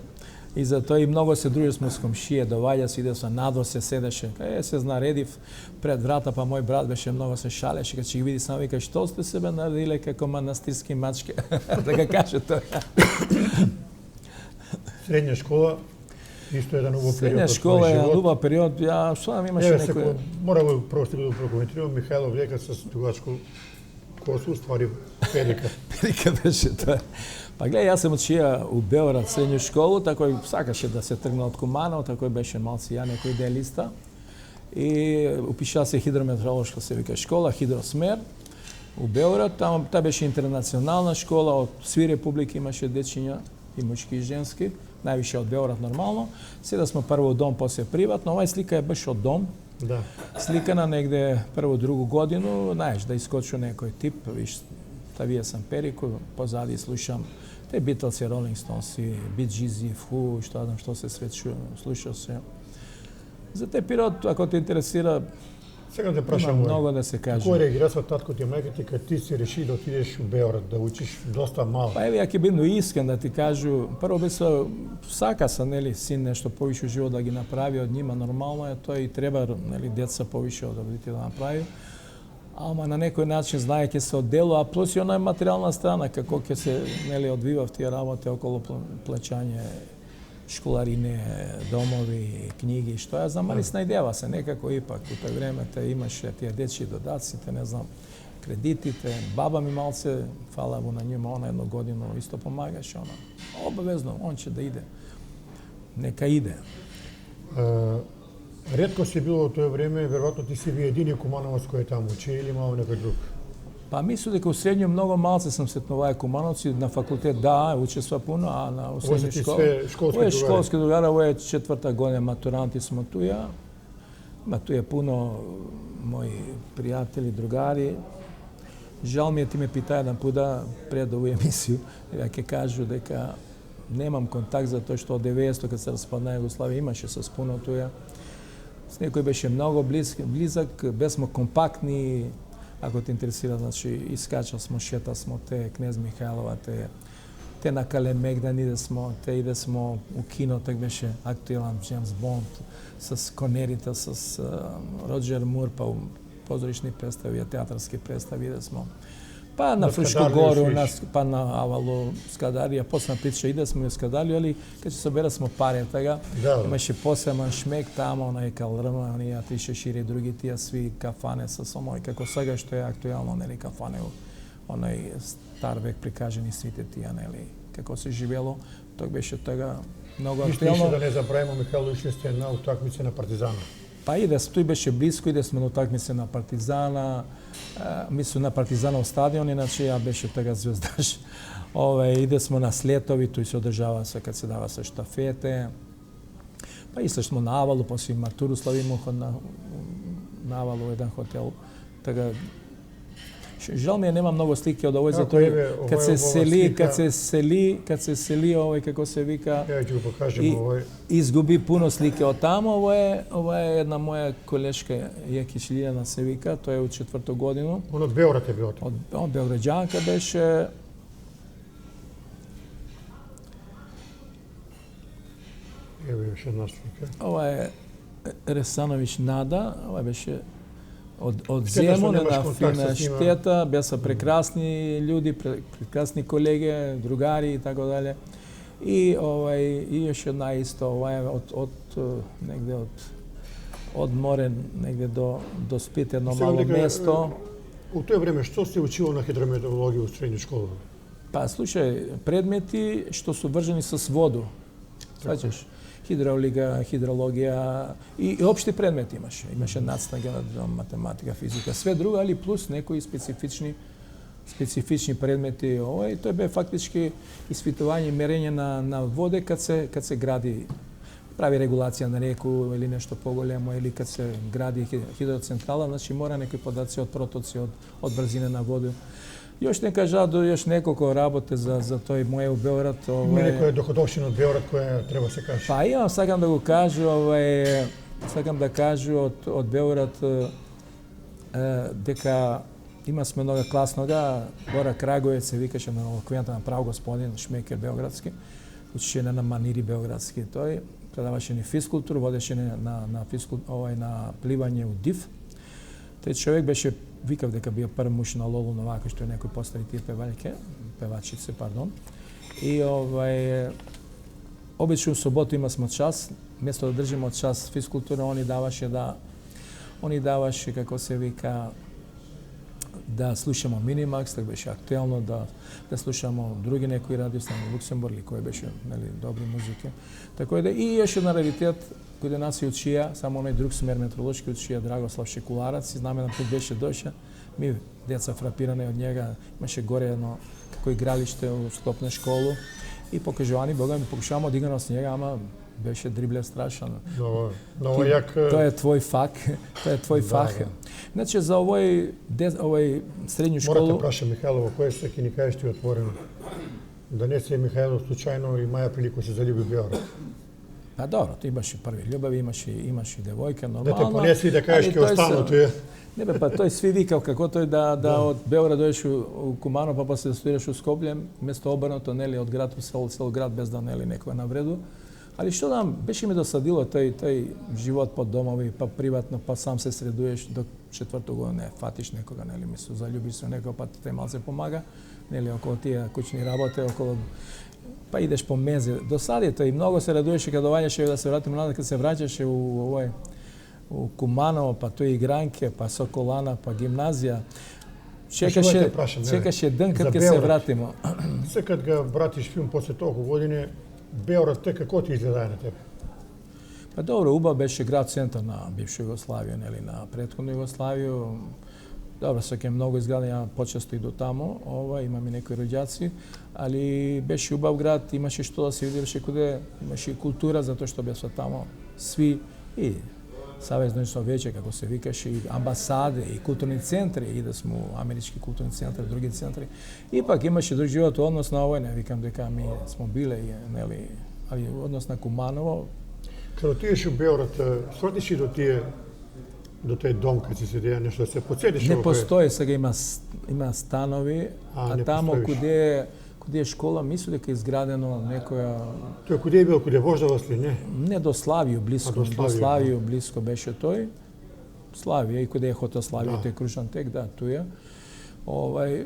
И затоа и многу се дружи сме с комшија, доваѓа се, иде со надвор се седеше. Се знаредив пред врата, па мој брат беше многу се шалеше, кога ќе ги види сам вика што сте себе наредиле како манастирски мачки. Така каже тоа. Средња школа исто еден убав период. Средња школа е убав период. Ја што имаше некој. Мора просто да прокоментирам Михајлов дека со дугачко косу ствари перика. Перика беше тоа. Па гледај, јас сум учија у Беорад средњу школу, такој сакаше да се тргне од Куманово, такој беше малци ја некој идеалиста. И упиша се хидрометеоролошка се вика школа, хидросмер у Беорад, таа беше интернационална школа, од сви републики имаше дечиња, и мужки и женски, највише од Беорад нормално. Сега сме прво дом, после приватно, овај слика е баш од дом. Да. Сликана негде прво другу годину, знаеш, да искочу некој тип, виж, вие сам перику, позади слушам те Битлси, Ролинг Стоунси, Бит Джизи, Фу, што се свет слуша се. За те период, ако те интересира, сега да прашам многу да се каже. Кој реагира со татко ти мајка ти кога ти си реши да отидеш у Беорад, да учиш доста мало? Па еве, ја ќе бидам искрен да ти кажу, прво би се сака са, нели, син нешто повише живот да ги направи од нима, нормално е тоа и треба, нели, деца повише од родители да направи. Ама на некој начин знаејќи се одделува, плюс и онај материјална страна, како ќе се, нели, одвива в тие работи околу плеќање школарине, домови, книги, што ја знам, али снајдева се некако ипак. У тој време те имаше тие дечи додаците, не знам, кредитите. Баба ми малце, фала му на њима, она едно годину исто помагаше, она. Обавезно, он ќе да иде. Нека иде. Ретко си било во тоа време, веројатно ти си ви едини кумановец кој е таму учи или имало некој друг? Па мислам дека у средњу многу малце сум сретнуваа кумановци, на факултет да, учества пуно, а на средњу школа. Ова е школски другари, ова е четврта година матуранти смо туја. Има туја пуно мои пријатели, другари. Жал ми е ти ме питаа еден пуда пред овој емисију, дека ќе кажу дека немам контакт за тоа што од 90 кога се распадна Југославија имаше со пуно туја. с некој беше многу близак, бесмо компактни, ако те интересира, значи, искачал смо, шета смо, те Кнез Михајлова, те на Калемегдан иде смо у кино, так беше актуелен Джеймс Бонд, с конерите, с Роджер Мур, па у позоришни представи, театарски представи иде смо. Па на Фрушку гору, па на Авалу, Скадарија, после прича иде смо и Скадарија, али кога се собера смо пари тага, имаше посебен шмек тамо, онај Калрма, оние Атише Шири, други тие сви кафане со самој, како сега што е актуелно, нели, кафане, онај стар век прикажени сите тие, нели, како се живело, тоа беше тога многу актуелно. Исто да не забравимо, Михајло, уште сте на утакмица на Партизана. Па тој беше близко, иде сме на утакмица на Партизана, мислам на Партизанов стадион, иначе ја беше тога звездаш. Иде сме на слетови, тој се одржава се кад се дава се штафете. Па исто сме на Авалу, после матуру славимо на Авалу еден хотел. Така жал ми е нема многу слики од овој, затоа кад се сели овој, како се вика, изгуби пуно слики од таму. Ова е една моја колешка Јекич Лиljana се вика, тоа е од 4-та година. Од Београд е било тоа. Од Београѓанка беше. Ево беше една слика. Ова е Ресановиќ Нада, ова беше од Земун, една фина штета, беа прекрасни луѓе, прекрасни колеги, другари и така дале. И еше една исто, ова е негде од море, негде до Спит, едно мало место. У тоа време што се учило на хидрометеорологија у средни школи? Па слушај, предмети што се врзани со воду. Сваќаш? Хидравлика, хидрологија и општи предмети имаше. Имаше наставна математика, физика, све друго, али плюс некои специфични предмети. Тој бе фактички испитување и мерење на воде кад се гради, прави регулација на реку или нешто поголемо, или кад се гради хидроцентрала, значи мора некои подаци од протоци, од брзина на вода. Још не кажа до још неколку работи за тој мој у Београд. Има некоја доходовщина од Београд која треба се каже? Па имам, сакам да го кажу, сакам да кажу од Београд дека има сме много класнога, Бора Краговец се викаше на елоквентен прав господин Шмекер Београдски, учеше на манири Београдски. Тој предаваше ни физкултура, водеше на пливање у див. Тој човек беше, викав дека бил прв муж на Лолу Новако, што е некој постари тие певачице, пардон. И обично у соботу има сме час, место да држиме од час физкултура, они даваше, како се вика, да слушамо Минимакс, така беше актуелно, да слушамо други некои радиостанции, Луксембург, кој беше, нели, добри музики. Така да и еше на раритет кој да нас учија, само оној друг смер метролошки учија Драгослав Шекуларац, и знаменам тој беше дојша, ми деца фрапиране од njega, имаше горе едно како игралиште у склопна школу и покажувани, Бога ми покушавamo да играме с njega, ама беше дриблер страшан. Много јак. Тоа е твој фак, Значи за овој средњу школу. Морате праша Михајлова, кој се ќе ни кажеш ти отворено? Да не се Михајлов случајно и Маја прилико се залюби в Београд. Па добро, ти имаше први љубави, имаше девојка, нормално. Да те понеси да кажеш ке остану тој. Не бе, па тој сви викал како тој да од Београд дојдеш у Кумано, па после да студираш у Скопје, место обрнато, нели, од град у цел град без да нели некој навреду. Али што да беше ми досадило тој живот под домови, па приватно, па сам се средуеш до 4-та година, не фатиш некога, нели, ми се заљубиш со некој, па тој мал се помага, нели, околу тие кучни работи, околу па идеш по мезе. Досади тој, многу се радуеше кога доаѓаше да се вратиме назад, кога се враќаше у Куманово, па тој игранке, па Соколана, па гимназија. Чекаше ден кога ќе се вратиме. Секад га вратиш филм после толку години, Београд те како ти изгледа на тебе? Па добро, убав беше град центар на бивша Југославија, нели, на претходна Југославија. Добро, саке многу изгледа, ја почесто иду тамо, имам и некои роѓаци, али беше убав град, имаше што да се видеше куде, имаше и култура, затоа што беа тамо сви и Савезно Совјеќе, како се викаше, и амбасаде, и културни центри, и да сме амерички културни центри, други центри. И пак имаше друг живот однос на овој, не викам дека ми смо биле, нели, али однос на Куманово. Kad отидеш u Beograd, сротиш ли до taj dom kad si se deja nešto da se podsjetiš? Не постои, сега има станови, а тамо куде е школа, мислам дека е изградено некоја... Тој куде е бил, куде Вождовас ли, не? Не, до Славију, близко. До Славију близко беше тој. Славија, и куде е хотел Славију, тој Крушан тек, да, туја.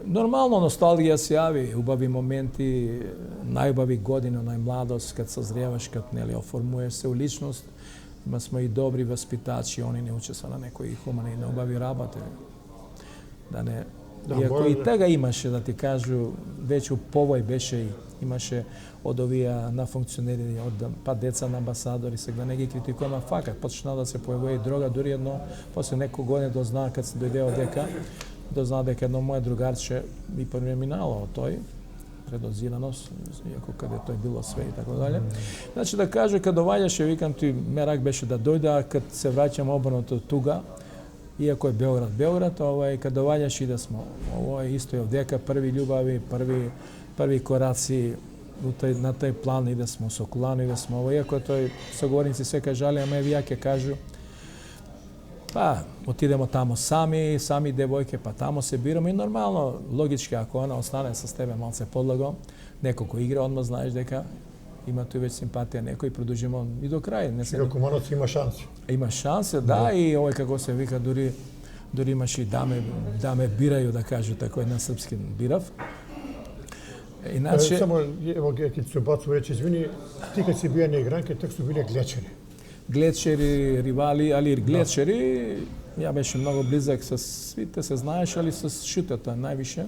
Нормално носталгија се јави, убави моменти, најубави години, најмладост, кад созреваш, кад нели оформуеш се у личност. Има сме и добри васпитачи, они не учества на некои хумани, не убави работи. Да не... Иако и тега имаше, да ти кажу, веќе повој беше, имаше од овие на функционери, па деца на амбасадори, сега не ги критикуваме, факат, почна да се појавува и друга, дури едно, после некој години дознаа, кад се дојде од дека, дознаа дека едно моје другарче и преминало од тој, предозираност, иако каде тој било све и така дале. Значи да кажу, кад доваѓаше, викам ти, мерак беше да дојде, а кад се враќам обрнато туга, иако е Белград, кад доваѓаш и да смо. Ово е исто е овдека, први љубави, први кораци на тој план и да смо со колано и да смо. Иако тој соговорници се кажале, ама ја ќе кажу, па, отидемо тамо сами девојке, па тамо се бираме и нормално, логички, ако она остане со тебе малце подлого, неколку игра, одма знаеш дека има тој веќе симпатија, некој продолжимо и до крај. Сега Кумановци има шанси. Има шанси, да, и овој како се вика, дури имаш и даме бирају, да кажу тако, на српски бирав. Иначе... Само, ево, ќе се бацу речи, извини, ти кад си бија на игранке, так су биле глечери. Глечери, ривали, али глечери, ја беше многу близак со свите, се знаеш, али со шутата највише.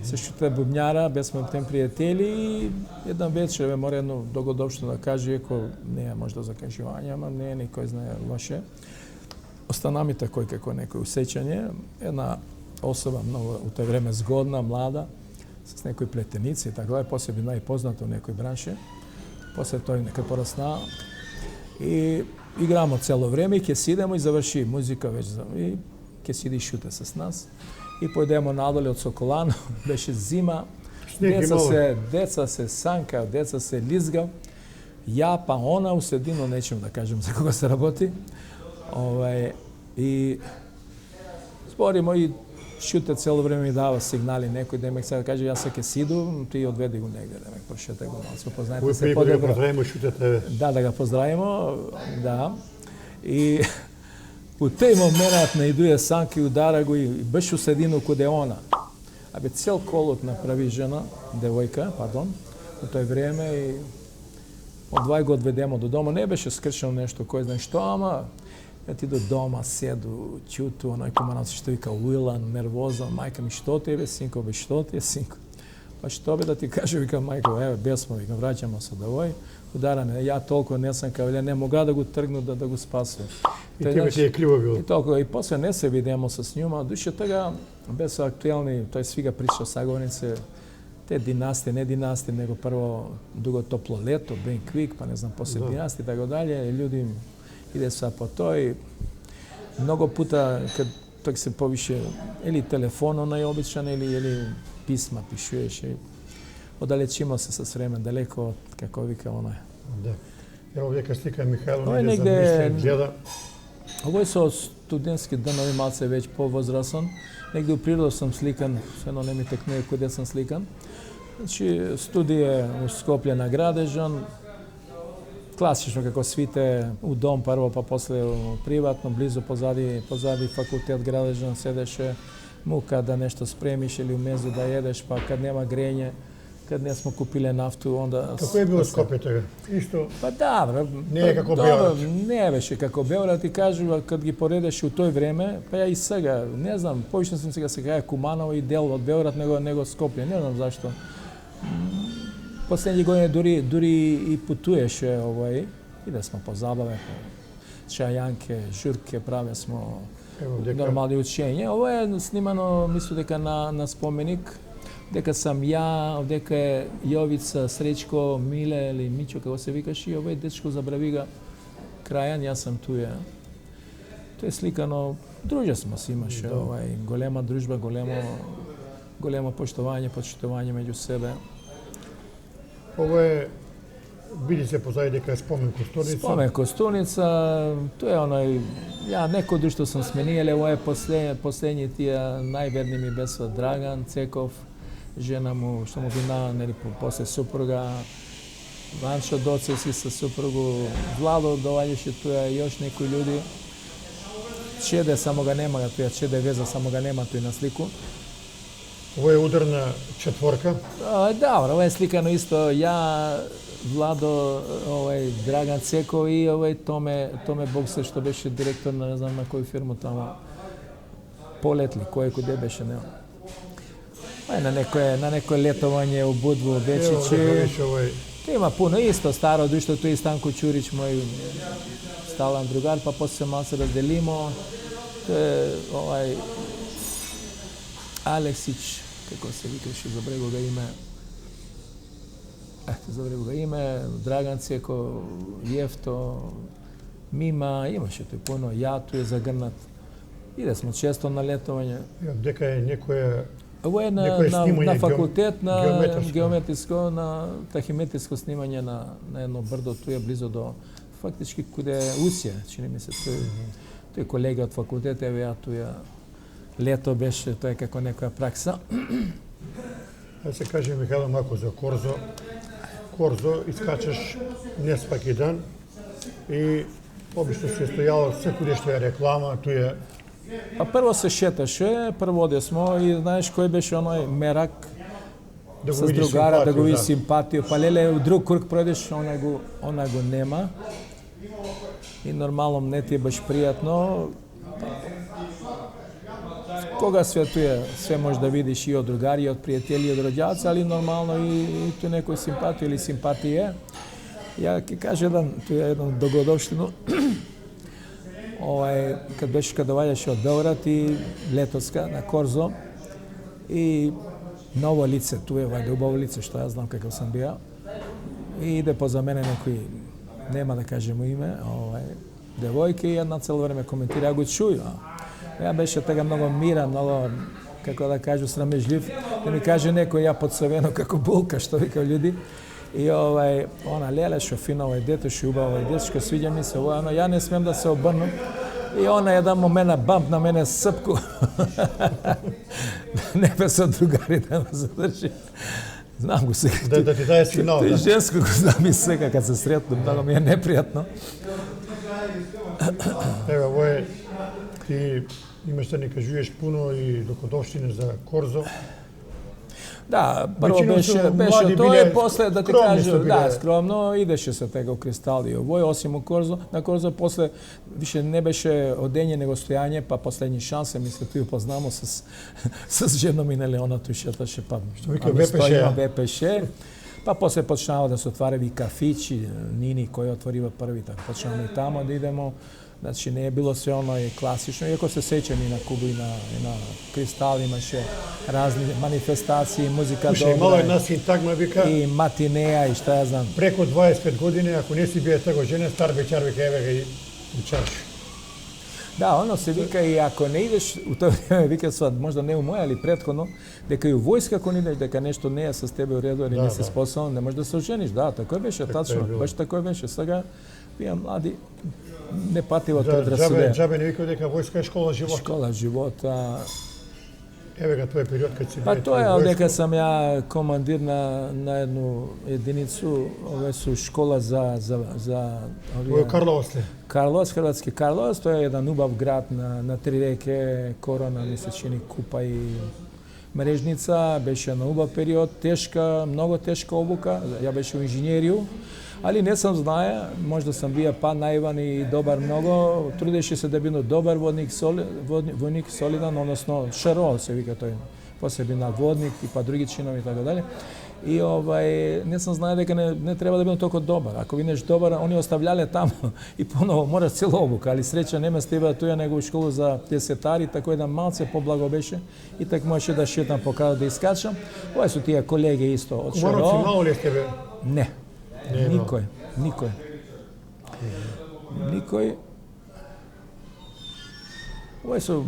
Се шута бубњара, бесме тем пријатели и еден вечер мора едно догодопштено да каже, иако не е можда закажување, ама не е никој знае лоше. Остана ми такој како некој усеќање, една особа многу у тој време згодна, млада, с некои плетеници и така дале, после би најпознато у некој бранше. После тој нека порасна и играмо цело време и ќе сидемо и заврши музика веќе и ќе сиди и шута с нас. И појдемо надоле од Соколано, беше зима, деца се санка, деца се лизга, ја па она уседино, нечем да кажем за кога се работи. И зборимо и шута цело време ми дава сигнали, некој демек сега каже јас ќе сиду, ти одведи го негде, демек прошете го малце, познаете се подобро. Да поздравимо шутата. Да го поздравимо, да. И у тој момент наидуе санки, удара го и беше уседино куде она. Абе цел колот направи жена, девојка, пардон, у тој време и одвај го одведемо до дома. Не беше скршено нешто, кој знае што, ама ти до дома седу, ќуту, оној Кумановец што вика уилан, нервозан, мајка ми што ти е, синко, бе што ти е, синко? Па што бе да ти каже, вика мајко, еве, бесмо, вика, враќамо се довој, удараме, ја толку не сам кавале, не мога да го тргну да го спасувам. И тебе ти е криво било. И толку, и после не се видимо с њума, душе тога без актуелни, тој свига прича саговорнице, те династии, не династии, него прво дуго топло лето, Бен Квик, па не знам, после династии, така дале, луѓе иде са по тој. Многу пута, кад тој се повише, или телефоно најобичен, или писма пишуеше. Оддалечимо се со време, далеко од, како вика, оној. Да. Ево века слика Михајло, не замисли, гледа. Овој со студентски денови малце веќе повозрасен. Негде у природа сум сликан, сено не ми текнуе куде сум сликан. Значи, студија у Скопје на Градежан, класично како свите у дом прво, па после приватно, близо позади факултет Градежан седеше мука да нешто спремиш или умезу да едеш, па кад нема грење, кад не смо купиле нафту, онда... Како е било Скопје тега? Исто? Па да, не е како Београд. Не беше како Београд, ти кажу, кад ги поредеше у тој време, па ја и сега, не знам, повише сум сега се каја Куманово и дел од Београд него Скопје, не знам зашто. Последни години дури и путуеше и да смо по забаве, чајанке, журке, праве смо нормални учења. Ово е снимано, мислам дека на споменик, дека сам ја, дека е Јовица, Сречко, Миле или Мичо, како се викаше, и овој дечко забравига Крајан, јас сам туја. Тоа е сликано, дружа смо си имаше, голема дружба, големо почитување меѓу себе. Ово е види се позади дека е спомен костурница. Спомен костурница, тоа е оној, ја некој што сум смениеле, ова е последни тие најверни ми беса Драган Цеков, жена му, што му бина, нели, после супруга, Ванчо Доцевски со супругу, Владо доаѓаше туа, још некои луѓе. Чеде само га нема, тој Чеде Веза само га нема тој на слику. Ова е ударна четворка. Да, ова е сликано исто ја, Владо, Драган Цеков и Томе Боксер што беше директор на не знам на кој фирма тamo. Полетли, кој куде беше, не. На некое летовање у Будву Бечичи. Има пуно исто старо друштво, тој Станко Чурич, мој сталан другар, па после малце разделимо. Тој е Алексич, како се викаше, забрегу го име. Забрегу го име, Драган Цеко, Јефто, Мима, имаше тој пуно, ја тој е загрнат. Иде смо често на летовање. Дека е некоја Ово е на факултет на геометриско, на тахиметриско снимање на едно брдо, тој е близо до фактички куде Усија, чини ми се, тој колега од факултет, еве ја тој лето беше, тоа е како некоја пракса. Да се каже Михајло мако за Корзо. Корзо искачаш не сваки дан и обично се стојало секој што е реклама, тој е. Па прво се шеташе, прво одесмо и знаеш кој беше оној мерак с другара да го види симпатија. Па леле, у друг круг пројдеш, она го нема. И нормално не ти е баш пријатно. Кога све може да видиш и од другари, и од пријатели, и од роѓаци, али нормално и тој некој симпатија или симпатија. Ја ќе кажа една догодовштина. Кад доаѓаше од Белград и летоска на Корзо и ново лице, туе вајде убаво лице, што јас знам каков сам бија. И иде поза мене некој, нема да кажем име, девојка и една цело време коментира, ја го чуј. Ја беше така многу мирен, многу, како да кажу, срамежлив, да ми каже некој ја подсовено како булка, што вика луѓе. И она леле што фино дете, што убаво детешко, свиѓа ми се ова, но ја не смем да се обрнам. И она еден момент бамп на мене сыпку. Не бе со другари да ме задржи. Знам го сега. Да ти даде сигнал. Тој женско го знам и сега кад се сретно, многу ми е непријатно. Ева, ово е, ти имаш да ни кажуеш пуно и докладовштини за Корзо. Да, прво беше тоа и после да ти кажам, да, скромно идеше се тега у Кристали овој, осим у Корзо, на Корзо после више не беше одење него стојање, па последни шансе, мисля, тој познамо с женом и нели она тој шеташе, па што вика ВПШ. Па после почнава да се отварави кафичи, Нини кој отворива први, така почнаваме и тамо да идемо. Значи не е било се оно и класично, иако се сеќам и на Кубу и на Кристал имаше разни манифестации, музика добра. Имало една синтагма вика и матинеја и што ја знам. Преко 25 години ако не си бие тако жене, стар бечар вика еве га и учаш. Да, оно се вика и ако не идеш у тоа време вика сад, можда не у моја, али претходно, дека и у војска ако не идеш, дека нешто не е со тебе у реду или не се способен, не можеш да се ожениш. Да, тако беше тачно, баш тако беше. Сега вие млади не патила тој драсуде. Джабе не вика дека војска е школа живота. Школа живота. Еве га тој период кога си Па тоа е одека сам ја командир на едну единицу, ове су школа за овие Карловос ли? Карловос, хрватски Карловос, тоа е еден убав град на три реке, Корона, ми се чини, Купа и Мрежница, беше на убав период, тешка, многу тешка обука, ја беше у инженерију. Али не сам знае, можда сам бија па наиван и добар многу, трудеше се да биде добар војник солидан, односно ШРО се вика тој. После бина водник и па други чинови и така дали. И не сам знае дека не треба да биде толку добар. Ако бидеш добар, они остављале таму и поново мора цело обука, али среќа не ме стива тоја него школу за десетари, тако еден малце поблаго беше и так можеше да шетам по као да искачам. Ова су тие колеги исто од ШРО. Кумаровци мало ли сте бе? Не. Никој. Ова су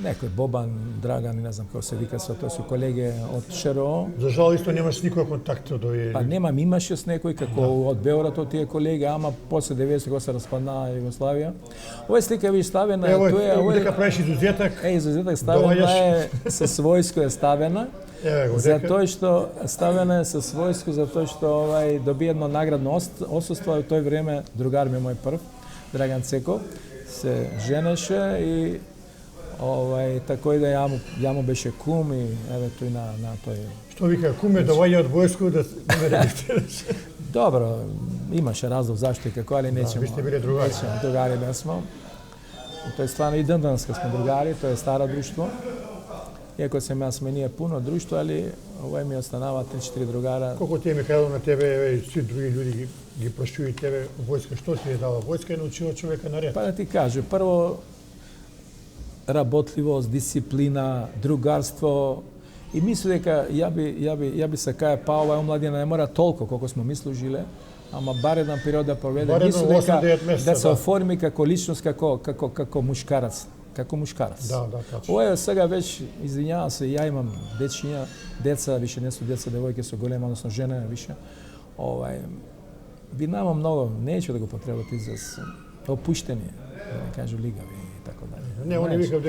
некој Бобан, Драган, не знам како се вика, тоа су колеги од ШРО. За жал исто немаш никој контакт од овие. Па немам, имаше с некој како од Београд од тие колеги, ама после 90 кога се распадна Југославија. Ова слика ви ставена, тоа е дека правиш изузеток. Изузеток ставена е со војско е ставена. Затоа што ставена е со војско, затоа што доби едно наградно отсуство, во тој време другар ми мој прв, Драган Цеков, се женеше и тако и да ја му беше кум и еве тој на тој. Што вика, куме доаѓа од војско да не регистрираш. Добро, имаше разлог зашто и како, али нечемо. Ви сте биле другари. Другари да смо. Тоа е стварно и денска сме другари, тоа е старо друштво. Иако се сме ние пуно друштво, али овој ми останава 3-4 другара. Колку ти е Михајло на тебе и сви други луѓе ги прашуваат и тебе војска, што ти е дала војска и научила човека на ред? Па да ти кажа, прво работливост, дисциплина, другарство и мислам дека ја би се каја па оваа омладина не мора толку колку сме мислужиле, ама бар еден период да проведе, мислам дека да се оформи како личност, како мушкарац. Како мушкарац. Да, тачно. Ова е сега веќе, извинјавам се, ја имам дечиња, деца, више не су деца, девојки со голема, односно жена, више. Би нама многу, неću да го потребат израз, опуштени, да не кажу лигави и така дале. Не, они викав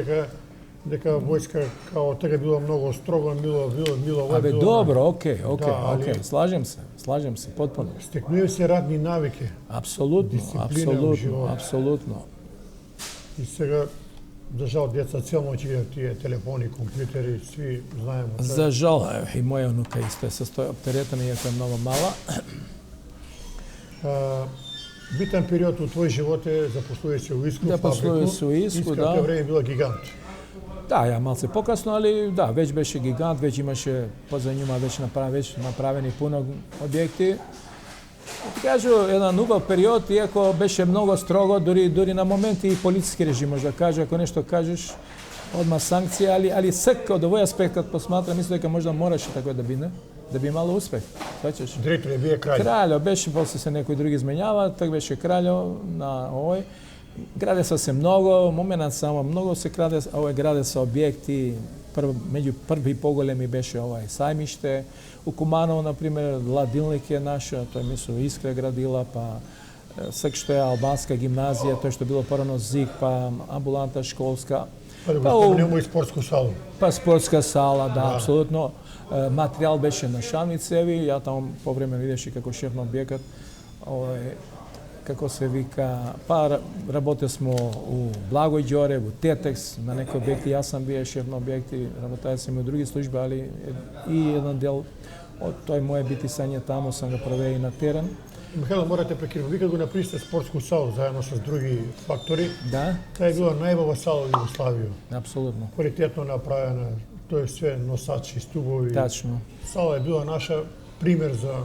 дека војска као така било многу строго, мило. Абе добро, окей, слажем се, потпуно. Стекнуе се радни навики. Апсолутно. И сега за жал деца целно ќе играат тие телефони, компјутери, сви знаеме. За жал, и моја унука исто е состоја оптеретена, иако е многу мала. Битен период у твој живот е запослуваш се у Иску, запослуваш се у Иску, да. Иската време била гигант. Да, ја малце покасно, али да, веќе беше гигант, веќе имаше позади њума веќе направени пуно објекти. Ти кажу, еден убав период, иако беше многу строго, дури на моменти и полициски режим, може да каже, ако нешто кажеш, одма санкција, али сек од овој аспект, кад посматра, мислам дека можда мораше тако да биде, да би имало успех. Сваќаш? Директор е бие краљ. Краљо беше, после се некои други изменјава, так беше краљо на овој. Граде се многу, моментот само многу се граде се објекти, меѓу први поголеми беше овај сајмиште. У Куманово, например, Ладилник е наша, тој мисло Искра градила, па сек што е албанска гимназија, тој што било порано ЗИК, па амбуланта школска. Па спомнемо и спортску салу. Па спортска сала, да, апсолутно. Материјал беше на Шамницеви, ја таму по време видеше како шеф на објекат, како се вика, па работе смо у Благој Ѓоре, у Тетекс, на некои објекти, јас сам бие шеф на објекти, работаја сам и у други служби, али и еден дел од тој моје битисање таму сам го проведе и на терен. Михајло, морате прекинувам. Ви го направите спортску салу заедно со други фактори. Да. Таа е била најбава сала во Југославија. Апсолутно. Квалитетно направена, тоа е све носачи, стубови. Тачно. Сала е била наша пример за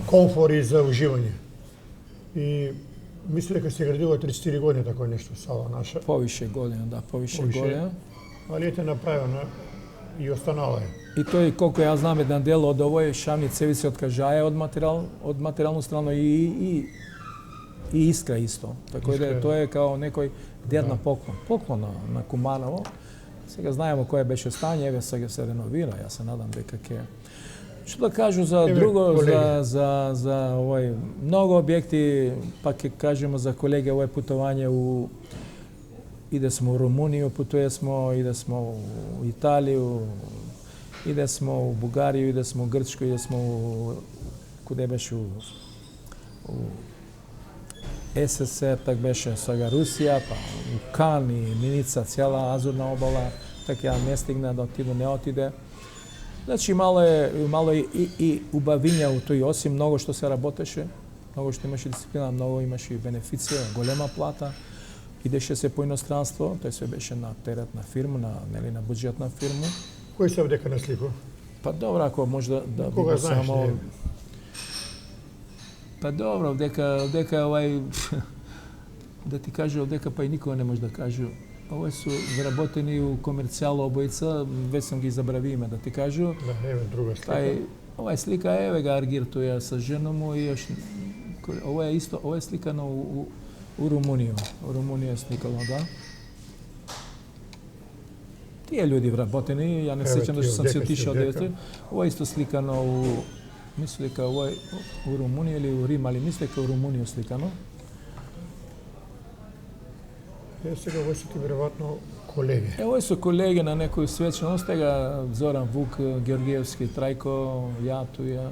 комфор и за уживање. И мислам дека се градила 3-4 години такова нешто, сала наша. Повише година, да, повише година. Али ете направена и останала е. И тој, колку ја знам, еден дел од овој Шамницеви се откажаја од материјалну страна и Искра исто. Така да тоа е као некој дед на поклон на Куманово. Сега знаеме кој беше стање, еве сега се реновира, јас се надам дека ќе. Што да кажу за друго, за овој многу објекти, па ќе кажеме за колеги овој путување иде смо у Румунија, путуе смо, иде смо у Италија, иде смо у Бугарија, иде смо у Грчко, иде смо куде беше у СССР, так беше сега Русија, па у Кан и Миница, цела Азурна обала, така ја не стигна да отиде, не отиде. Значи мало е и убавиња у тој, осим многу што се работеше, многу што имаше дисциплина, многу имаше и бенефиција, голема плата, идеше се по иностранство, тој се беше на терет на фирма, на буџетна фирма. Кој се овдека на слику? Па добро, ако може да кога знаеш само... Па добро, овдека овај да ти кажа овдека па и никога не може да каже. Овој су вработени у комерцијало обојца, веќе сам ги забрави име да ти кажу. Да, еве друга слика. Овај слика еве га Аргир тоја со жена му и ова е исто, ова е сликано у Румунија. У Румунија е сликано, да. тие луѓе вработени, ја не Еве сеќам ти што сам си овдека си отишao овдека. девете. Ова е исто сликано у мислам дека ова е у Румунија или у Рим, али мислам дека у Румунија сликано. Сега овој се ти веројатно колеги. Ова се колеги на некој свечност, тега Зоран Вук, Георгиевски, Трајко, ја туја.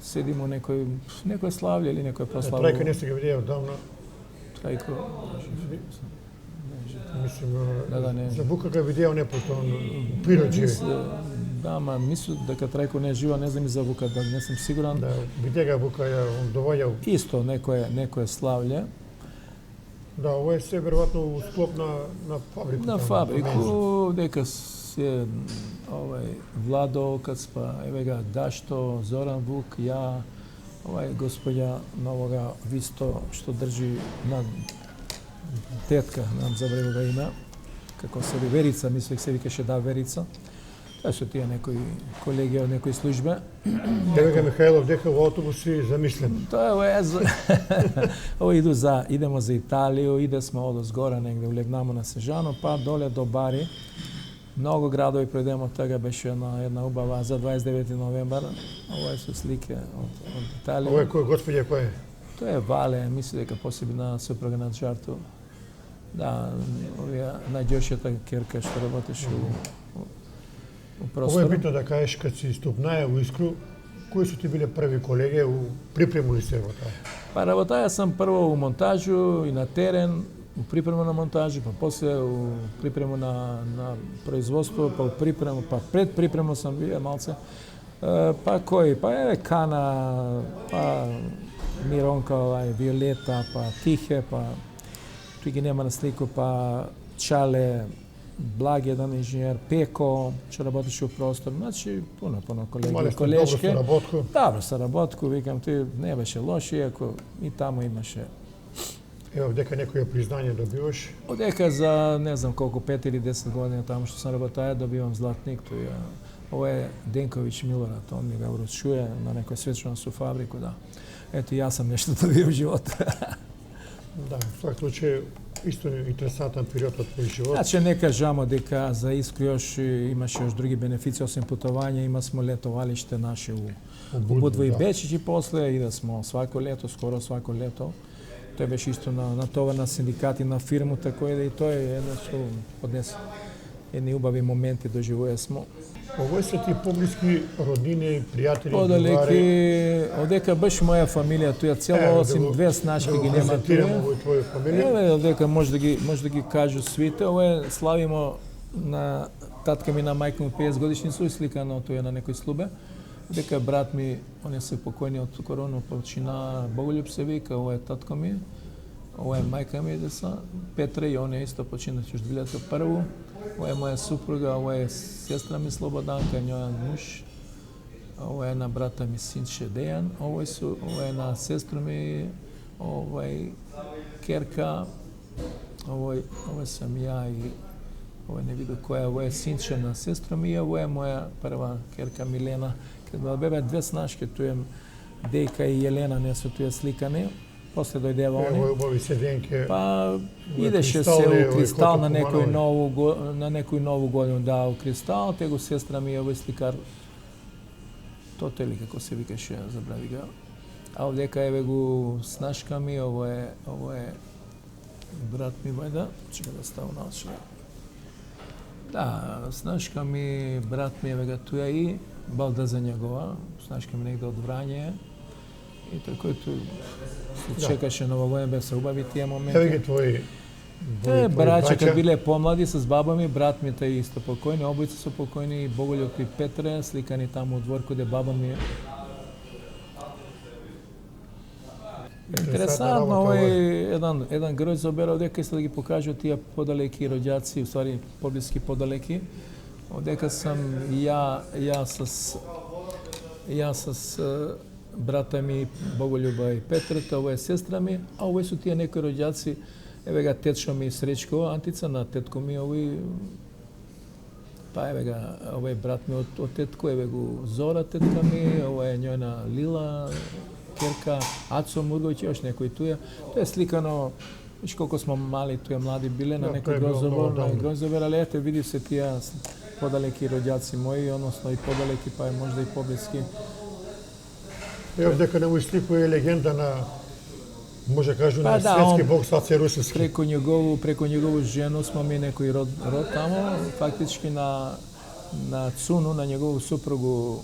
Седимо некој славле или некој прославле. Трајка не се ги видеа одамна. Трајко. Мислим, Да, не. за Бука га видеа не потон природжи. Да, ма мислам дека Трајко не е жива, не знам и за Вука, да не сум сигуран. Да, видеа га Бука, ја он доваѓал. Исто некој славле. Да, ова е се веројатно у склоп на фабрику. На фабрику, дека се Владо Окац, па еве га Дашто, Зоран Вук, ја, господја на овога Висто што држи на тетка, нам забравив да има, како се ви Верица, мислех се викаше Верица. Тоа се тие некои колеги од некои службе. Еве га Михајлов дека во автобуси замислен. Тоа е ова идемо за Италија, иде сме одозгора негде, улегнамо на Сежано, па доле до Бари. Многу градови предемо тога беше една убава за 29 новембар. Ова е со слики од Италија. Ова е кој господја кој е? Тоа е Вале, мисли дека посебна супруга на Джарту. Да, овие најđошјата керка што работеше у простор. Ова е битно да кажеш кад си ступнае у Искру, кои су ти биле први колеги, припрему ли се во таа? Па работаја сам прво у монтажу и на терен, у припрема на монтажи, па после у припрема на производство, па у припрема, па пред припрема сам бил малце. Па кој? Па еве Кана, па Миронка, Виолета, па Тихе, па тој ги нема на слику, па Чале, Благи еден инженер, Пеко, што работеше у простор, значи пуно колеги, колешки. Добро соработку, викам, тој не беше лош, иако и таму имаше. Ево, дека некој признање добиваш? Одека за, не знам колку, 5 или 10 години таму што сам работаја, добивам златник, тој ова е Денковиќ Милорад, он ми га урочуе на некој свечност у фабрику, да. Ето, јас сам нешто добил в живот. Да, в свак случај, исто интересантен период од твој живот. Значи, не кажамо дека за Искру још имаше још други бенефици, освен путувања, има смо летовалиште наше у Будва и Бечич и после иде смо свако лето, скоро свако лето. Тој беше исто на това на синдикати, на фирму, тако и тој е едно што поднесе едни убави моменти доживуе смо. Овој се ти поблиски роднини, пријатели, подалеки, одека беше моја фамилија туја цело, осим две снашки ги нема туја. Овој твоја фамилија? Еве, одека може да ги кажу свите, ова славимо на татка ми на мајка му 50 годишница, сликано туја на некој слубе. Дека брат ми, он е се покојни од корона, почина Боголюб се вика, ова е татко ми, ова е мајка ми деца, Петра и он е исто почина уште 2001. Ова е моја супруга, ова е сестра ми Слободанка, њојан муж. Ова е на брата ми синче Дејан, ова е на сестру ми, ова е керка, ова сам ја и ова не виду која, ова е синче на сестра ми, ова е моја прва керка Милена. Кога бебе две снашки, туја Дејка и Јелена не се туја сликани. После дојдева они. Овој седенке. Па идеше се у Кристал на некој нову годину, да, у Кристал, тего сестра ми е овој сликар Тотели, како се викаше, забрави ga. А овдека еве го снашка ми, ово е брат ми вајда, чека да ставам наочно. Да, снашка ми, брат ми еве га туја и балда за негова, снашка ми негде од Врање. И тако се чекаше новогоден, бе се убави тие моменти. Еве ги твои браќа кога биле помлади с баба ми, брат ми тај исто покојни, обојца се покојни, Боголјуп и Петре, сликани таму у двор каде баба ми е. Интересантно, овој еден грој заберал дека иска да ги покажа тие подалеки роѓаци, уствари поблиски подалеки. Одека сам ја с брата ми Боголјуба и Петрата, ова е сестра ми, а овој су тие некои роѓаци. Еве га течко ми Сречко, Антица на тетко ми, овој па еве га овој брат ми од тетко, еве го Зора тетка ми, ова е њојна Лила керка, Ацо Мурговиќ, још некој туја. Тоа е сликано Viš koliko smo mali, tu je mladi bili na Da, to nekoj je bilo mnogo davno. Grozobor, ali eto vidi se tija podaleki rođaci moji, odnosno i podaleki pa je možda i pobliski. Evo дека на мој слику е легенда на, може кажу, Па на да, светски он бокс Аци Русевски. Преко нjegovu ženu smo mi neki rod tamo, faktički na Cunu, na njegovu suprugu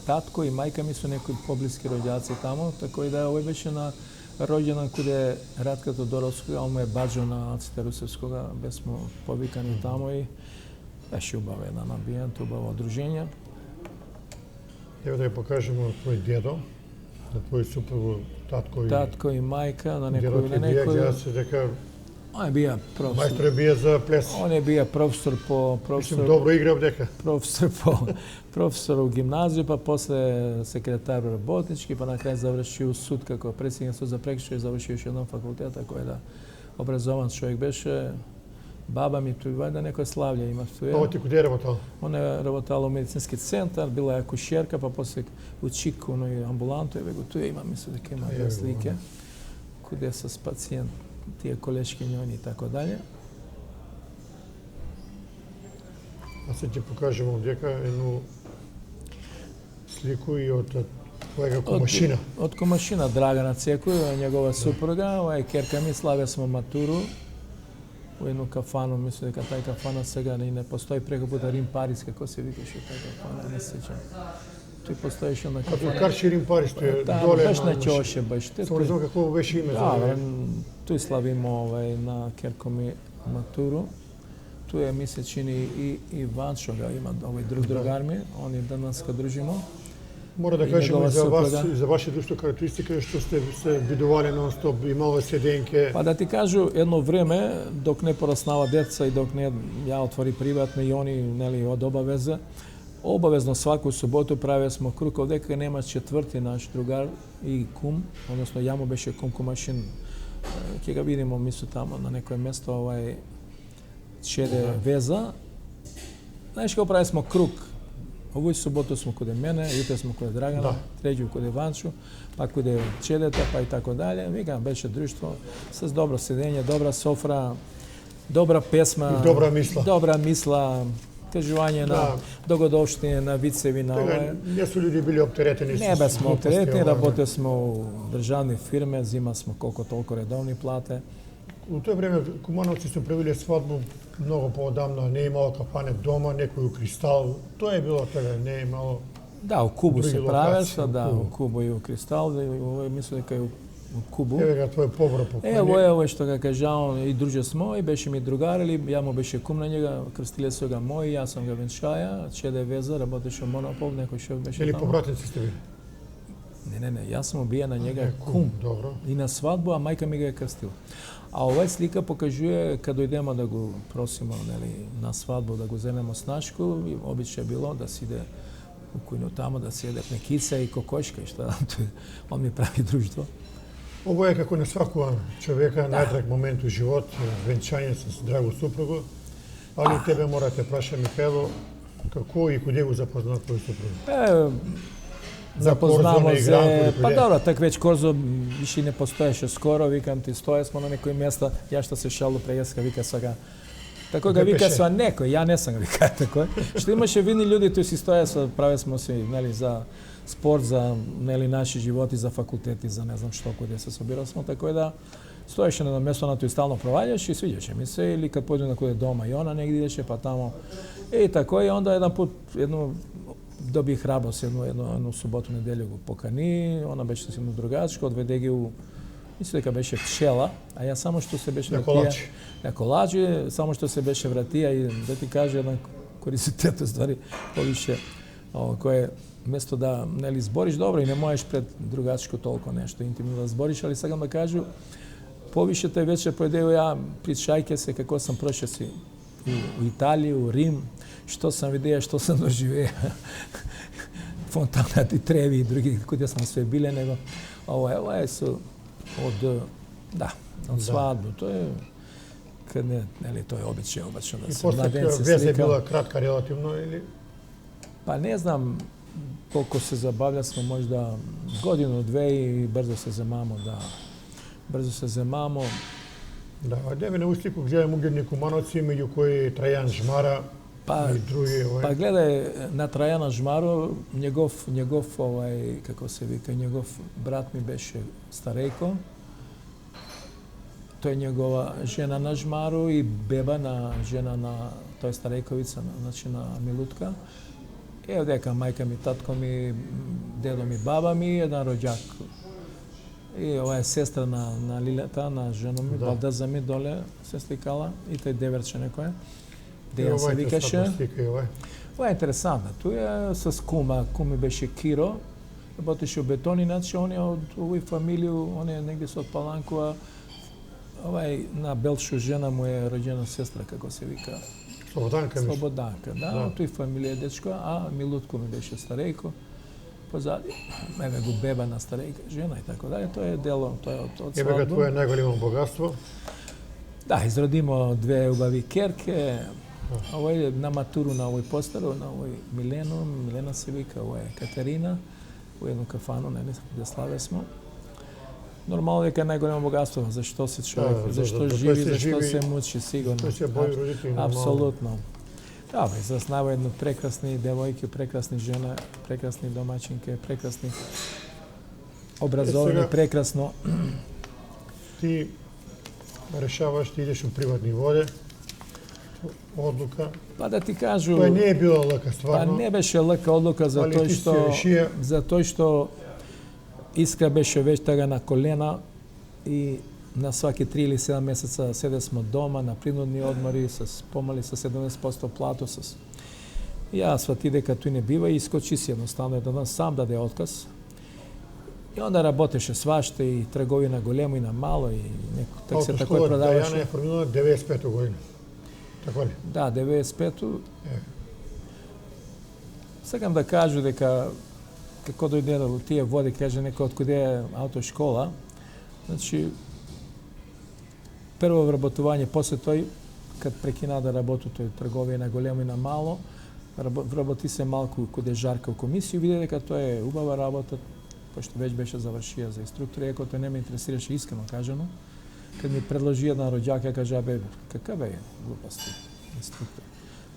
tatko i majka mi su neki pobliski rođaci tamo, tako i da ovaj беше rođena kude Ratka Todorovskoga, on mu je bađo na Acita Rusevskoga, bez smo povikani tamo i беше убав jedan ambijent, убаво druženje. Evo da je покажемо твој дедо, на твој супругу, Tatko i majka na дедо ти бија, гледа се дека On je bio profesor. мајстор е бија за плес. On je bio profesor Мислим, добро играв дека. Profesor u gimnaziju, pa posle sekretar robotnički, pa na kraju završio u sud kako predsjednik sud za prekršaj, završio još jednom fakultet, tako je da obrazovan čovjek beše. Baba mi tu valjda neko slavlje ima tu. Ovo ti kude je работал? Ona je работала u medicinski centar, bila je akušerka, pa posle u Čiku, u ambulantu, tu je ima, mislim da ima slike, kude sa pacijent, tije koleški njoni i tako dalje. А се ти покажемо дека едну слику и од твојага комашина. Od komašina Dragana Cekuju, njegova supruga, kerka mi slavia smo maturu u jednu kafanu, mislim da taj kafana сега ne postoji, preko puta Rim Paris, kako se vikаше taj kafana, ne sećam. Tu postojiš onda kafana. А карши Рим Парис, тоа е Da, доле baš на na Ćoše, baš. Само не знам какво беше име. Da, tu slavimo na kerkom maturu. Tu je, mi se čini, i Vančo ga ima, drugar mi, oni danas kad družimo. Мора да кажеме за вас и за вашите друштво карактеристика што сте се видували нон-стоп, имало седенке. Pa da ti kažu, jedno vreme, dok ne porasnava deca i dok ne ja otvori privatno i oni neli od obaveze, obavezno svaku subotu pravili smo krug, ovdje nema četvrti naš drugar i kum, odnosno ja mu beše kum kumašin, kje ga vidimo, mi su tamo na nekoje mjesto čede veza. Znaš kao pravili smo krug, ovu subotu smo kod mene, jutra smo kod Dragana, tređu kod Vanču, pa kod Čedeta, pa i tako dalje. Vikam, beše društvo s dobro sedenje, dobra sofra, dobra pesma, dobra misla, kažuvanje na dogodovštine, na vicevi, na Не su ljudi bili optereteni. Ne bez smo optereteni, работили smo u državne firme, zima smo koliko toliko redovni plate. U to време Кумановци su pravili svadbu mnogo poodamno, не имало кафане дома, некој у Кристал. Тоа е било така, не е имало. Da, u Kubu se pravesa, da, u Kubu i u Kristal, mislim da je u Kubu. Evo ga tvoj povro poklonje. Evo što ga kažao, i druže smo, i beše mi drugarili, ja mu beše kum na njega, krstili su ga moji, ja sam ga venčaja, Čede veza, работеше u Monopol, neko šef beše tamo. Ili povratnici ste bili? Ne, ja sam ubija na njega kum. Dobro. I na svadbu, a majka mi ga je krstila. A ova slika pokazuje kad dojdemo da go prosimo na svadbu, da go zememo snašku, obično je bilo da se ide u kujnu tamo, da se jede pnekica i kokoška i šta, on mi pravi društvo. Ovo je kako na svaku čovjeka najdrag moment u život, venčanje sa dragu suprugu, ali tebe morate praša Mihajlo, kako i kude go zapoznao tvoju suprugu? Zapoznamo se, pa dobro, tak već Korzo više ne postoješe skoro, vikam ti stoje smo na nekoj mjesta, ja što se šalu prejeska, vika sa ga. Tako ga vika sva neko, ja ne sam ga vika tako. Što imaše vidni ljudi, tu si stoje, prave smo se za sport, za naši životi, za fakulteti, za ne znam što, kude se sobirali smo, tako da stoješ na mjesto, ona tu i stalno provaljaš i sviđaće mi se, ili kad pođu na kude doma i ona negdje ideš, pa tamo. I tako je, onda jedan put, dobije hrabrost jednu subotu, nedelju po Kani, ona beše jednu drugačku, odvede ga u, mislim da beše pčela, a ja samo što se beše na kolači, samo što se beše vratija i da ti kaže jedan kuriositet u stvari poviše, koje mjesto da ne zboriš dobro i ne možeš pred drugačku toliko nešto intimno da zboriš, ali sad da kažu, poviše taj večer pojedeju ja, pričajke se kako sam prošao si u Italiju, u Rim, što sam vidio, što sam doživio. Fontana di Trevi i drugi, kuda smo sve bile, nego ovo su od svadbu. To je, kad ne, to je običaj obačno da se mladence slika. I veza je bila kratka relativno ili? Pa ne znam koliko se zabavlja smo, možda godinu, dve i brzo se zemamo, Да, а деве на услику гледам угледни кумановци, меѓу кои Трајан Жмара и други Па гледај на Трајана Жмару, негов како се вика, негов брат ми беше Старејко. Тој негова жена на Жмару и беба на жена на тој Старејковица, значи на Милутка. И дека мајка ми, татко ми, дедо ми, баба ми и еден роѓак. И ова е сестра на Лилета, на жена ми, Балдаза ми доле се сликала, и тој деверче некој. Дејан се викаше. Ова е интересантно. Тој е с кума, куми беше Киро, работеше у бетон, иначе он е од овој фамилију, он е негде со од Паланкова. Овај на Белшу жена му е роѓена сестра, како се вика. Слободанка. Слободанка, да. Тој фамилија е дечко, а Милутко ми беше Старејко. Позади, мене го беба на Старејка жена и така дале. Тоа е дело, тоа е од свадба. Ебе твое најголемо богатство? Да, изродимо две убави керке. Овој на матуру на овој постаро, на овој Милена се вика, овој е Катерина, во едно кафано, нели, да славе смо. Нормално дека е најголемо богатство, зашто се човек, зашто живи, зашто се мучи, сигурно. Тој се бои родители. Апсолутно. Да, бе, заснава едно прекрасни девојки, прекрасни жена, прекрасни домаќинки, прекрасни образовани, прекрасно. Ти решаваш, ти идеш у приватни воде, одлука. Па да ти кажу... Тоа не е била лека стварно. Па не беше лека одлука за тој што Искра беше веќе тага на колена и на сваки 3 или 7 месеца седе смо дома на принудни одмори, помали со 70% плато. И јас свати дека тој не бива и искочи си едноставно еден сам даде отказ. И онда работеше сваште и трговина големо и на мало и так се такој продаваше. Јана е формирана 95 година. Така ли? Да, 95-ту. Сакам да кажу дека како дојде до тие води, каже некој од каде е автошкола, значи прво вработување, после тој, кад прекина да работи тој трговија на големо и на мало, вработи се малку каде Жарка у комисија, виде дека тоа е убава работа, пошто веќе беше завршија за инструктор, иако тој не ме интересираше искрено кажано. Кад ми предложи еден роѓак, ја кажа, бе, кака бе глупости, инструктор.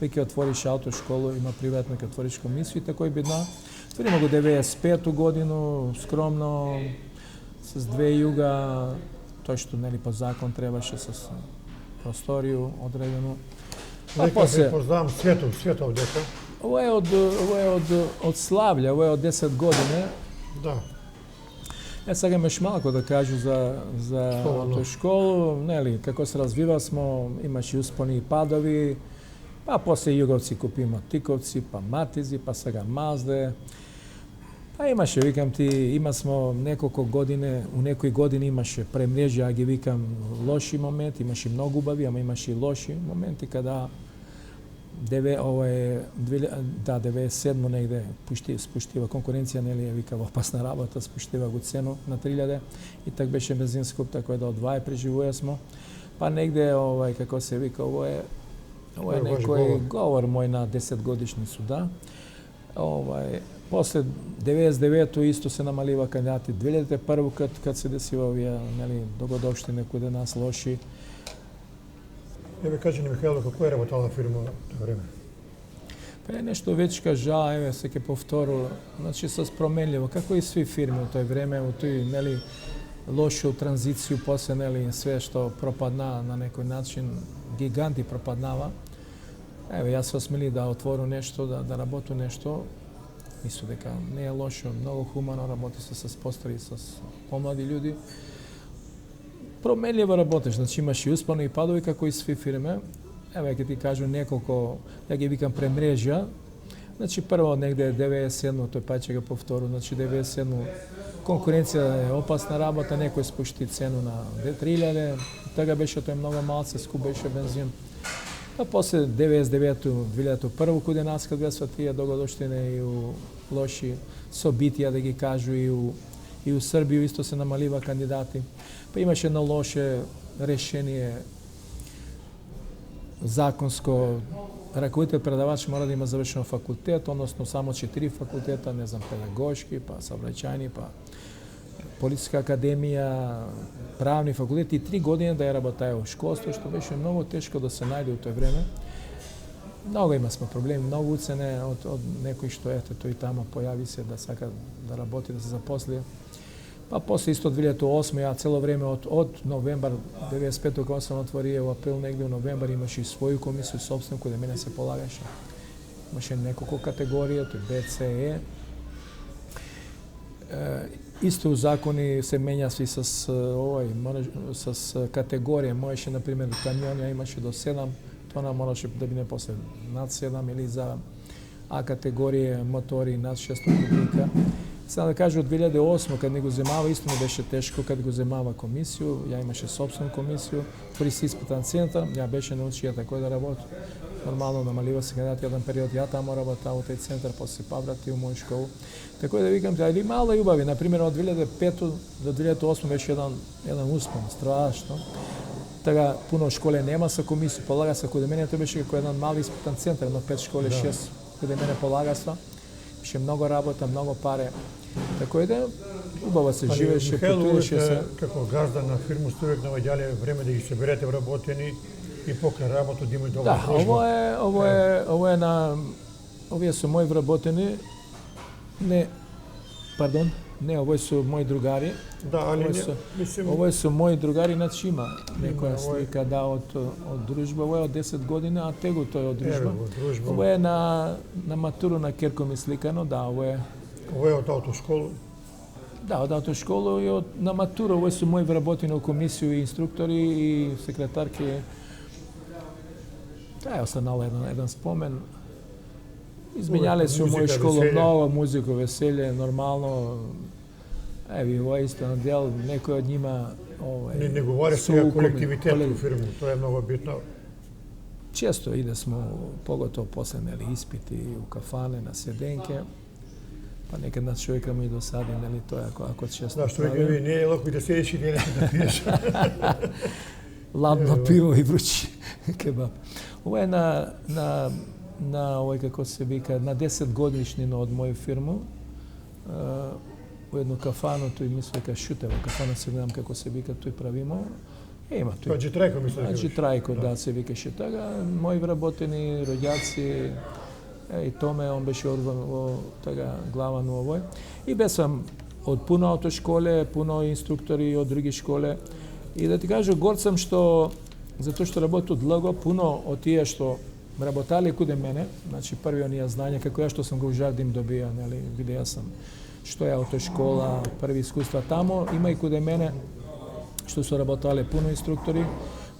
Веќе отвориш автошколу, има приватно, кад отвориш комисија, и такој бидна. Отворимо го 95 годину, скромно, с 2 југа, тој што нели по закон требаше с просторију одредено. А после познавам Светов дека. Ова е од Славља, ова е од 10 години. Да. Сакам еш малку да кажу за автошколу, нели, како се развива смо, имаше успони и падови, па после југовци купи мотиковци, па матизи, па сега Мазде. Па имаше, викам ти, има смо неколку години, у некои години имаше премрежја, а ги викам лоши моменти, имаше многу убави, ама имаше и лоши моменти, када 97 негде спуштива конкуренција, нели ја вика во опасна работа, спуштива го цено на 3000 и так беше бензин скуп, така да од 2 преживуја смо. Па негде како се вика, ова е некој говор мој на 10 годишни суда. После 99-ту исто се намалива кандидати. 2001 кад се десива овие нели догодовштини каде нас лоши. Еве кажи ни Михајло, како е работала фирма тоа време? Па е нешто веќе кажа, еве се ќе повтору, значи со променливо, како и сви фирми у тој време, у тој нели лошу транзицiju, после нели све што пропадна на некој начин, гиганти пропаднава. Еве јас се осмели да отвору нешто, да работу нешто. Мислам дека не е лошо, многу хумано работи се со постари, со помлади луѓе. Променливо работиш, значи имаш и успони и падови како и сви фирме. Еве ќе ти кажу неколку, ја ги викам премрежја. Значи прво негде 97, тој пат ќе го повтору, значи 97 конкуренција е опасна работа, некој спушти цену на 3000, тога беше тој многу малце, скуп беше бензин. А после 99-2001 каде нас кад беа тие догодоштини и у лоши собитија да ги кажу и у Србија исто се намалива кандидати. Па имаше едно лоше решение законско. Раководител предавач мора да има завршен факултет, односно само 4 факултета, не знам, педагошки, па саобраќајни, па Полициска академија, правни факултет и 3 години да ја работеја во школство, што беше многу тешко да се најде у тој време. Много има сме проблеми, много уцене од некои што ете тој тама појави се да сака да работи, да се запосли. Па после исто 2008 ја цело време од новембар 95 кога sam отворија во април негде во новембар имаше и своју комисија сопствено која мене се полагаше. Имаше неколку категорија, тој Б, С, Е. Исто закони се менјаси с с категорија. Можеше на пример камиони имаше до 7 тона, можеше да биде после над 7 или за А категорија мотори над 600 кубика. Сега да кажа, од 2008, кога не го земава, исто ми беше тешко, кога го земава комисију, ја имаше собствена комисију, отвори се испитан центар, ја беше научија тако да работи. Нормално намалива се кандидат еден период, ја тамо работа во тој центар, после се поврати у моја школа. Тако да викам, али мало љубави, например, од 2005 до 2008 беше еден успон, страшно. Така, пуно школе нема са комисија, полага се каде мене, тоа беше како еден мали испитан центар, но 5 школе, 6, каде мене полага се. Беше многу работа, многу паре. Така да убаво се живееше, путуваше се. Како газда на фирму сте увек наоѓале време да ги соберете вработени и покрај работа да имате добра служба. Ово е на овие се мои вработени. Овој се мои другари. Да, али мислим Овој се мои другари, значи има некоја слика од дружба, овој е од 10 години, а тего тој од дружба. Овој е на матуру на Керко ми сликано, да, овој е. Овој е од аутошкола? Да, од аутошкола и на матура, овој се мои вработени во комисију и инструктори и секретарки. Тоа е останало еден спомен. Изменјале се у моја школа много музика, веселје, нормално. Еви, ова исто на дел, некој од нима Не говориш сега колективитет во фирму, тоа е многу битно. Често иде смо, поготово после нели испити у кафане, на седенке. Па некад на човека му и досади, нели тоа ако често. Да, што веќе не е лако и да седиш и да пиеш. Ладно пиво и вручи кебаб. Ова е на овој како се вика, на 10 годишнина од моја фирма. Во едно кафано, тој мисля дека Шутева кафана, се гледам како се вика, тој правимо. Има тој. Аџи Трајко мисля дека. Аџи Трајко, да, се викаше така. Мои вработени, роѓаци, и Томе, он беше во така главан овој. И бесам од пуно аутошколе, пуно инструктори од други школе. И да ти кажа, горд сам што, затоа што работу длго, пуно од тие што работале куде мене, значи први оние знања, како ја што сам го ужар да им добија, нели, видеа сам што е аутошкола, први искуства тамо, има и куде мене што се работале пуно инструктори,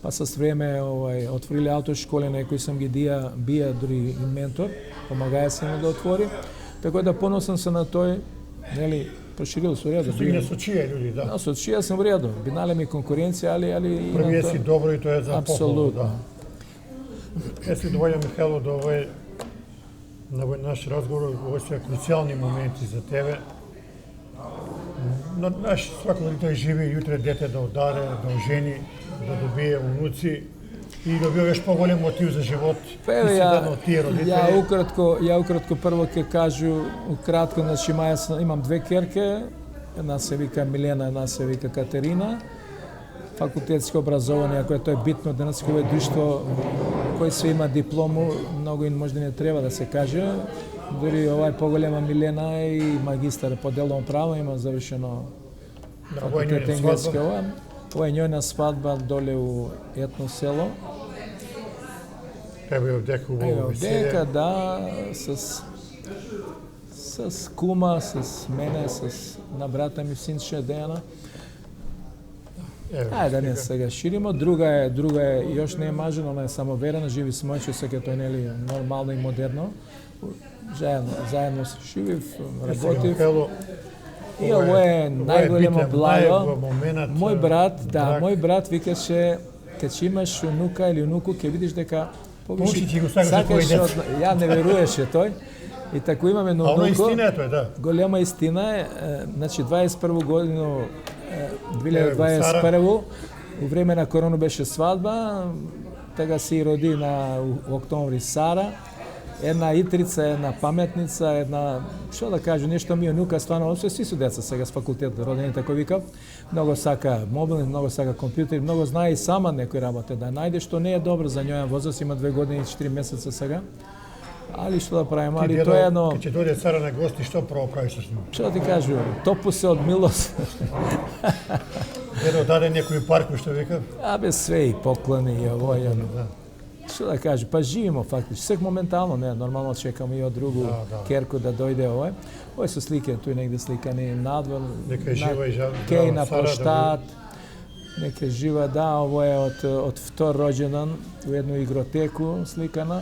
па со време отвориле аутошколе, некои сам ги бија дури и ментор, помагаја се да отвори. Така да поносам се на тој, нели, проширил се редо. Што ги не сочија луѓе, да. Со чија сам редо. Бинале ми конкуренција, али првиот си добро и тоа е за похвалу, да. Се доволјам, Михајло, до на овој наш разговор, овој се круцијални моменти за тебе. Наш свако тој живи јутре дете да одаде, да ожени, да добие унуци и добие еш поголем мотив за живот. Ја укратко прво ќе кажу, укратко, значи имам две керке, една се вика Милена, една се вика Катерина. Факултетско образование, ако е тоа битно денес кога друштво кој се има диплому, многу и можда не треба да се каже. Дури овај поголема Милена и магистар по делово право, има завршено факултет енглески. Ова е њојна свадба доле у етно село. Ево овдека убаво веселје. Да, с кума, с мене, на брата ми синче Дејана. Да не сега ширимо. Друга е још не е мажена, она е самоверена, живи смојче, сега тој нели нормално и модерно. Заедно се живив, работив. И ово е најголемо благо. Мој брат викаше, кога ќе имаш унука или унуку, ќе видиш дека сакаш ја не веруеше тој. И тако имаме на унуко. Истина е тоа, да. Голема истина е, значи 21 година 2021 у време на корона беше свадба, така се и роди на октомври Сара. една итрица, една паметница, една, што да кажу, нешто ми онука стварно, сви су деца сега с факултет, родени тако викав, многу сака мобилни, многу сака компјутери, многу знае и сама некој работа да најде, што не е добро за њојан возраст, има 2 години и 4 месеца сега. Али што да правиме, али тоа е едно... Ќе дојде цара на гости, што право правиш со ним? Што ти кажу, топу се од милост. Дедо даде некој парку, што вика? Абе, све и поклони и ово и оно. Да. Што да кажу, па живимо фактично, сек моментално, не, нормално чекаме и од другу керку да дојде овој. Овој се слики, тој негде сликани надвор, Дека е жива и жава. кеј на площад, нека е жива, да, ово е од втор роđendan у едну игротеку сликана,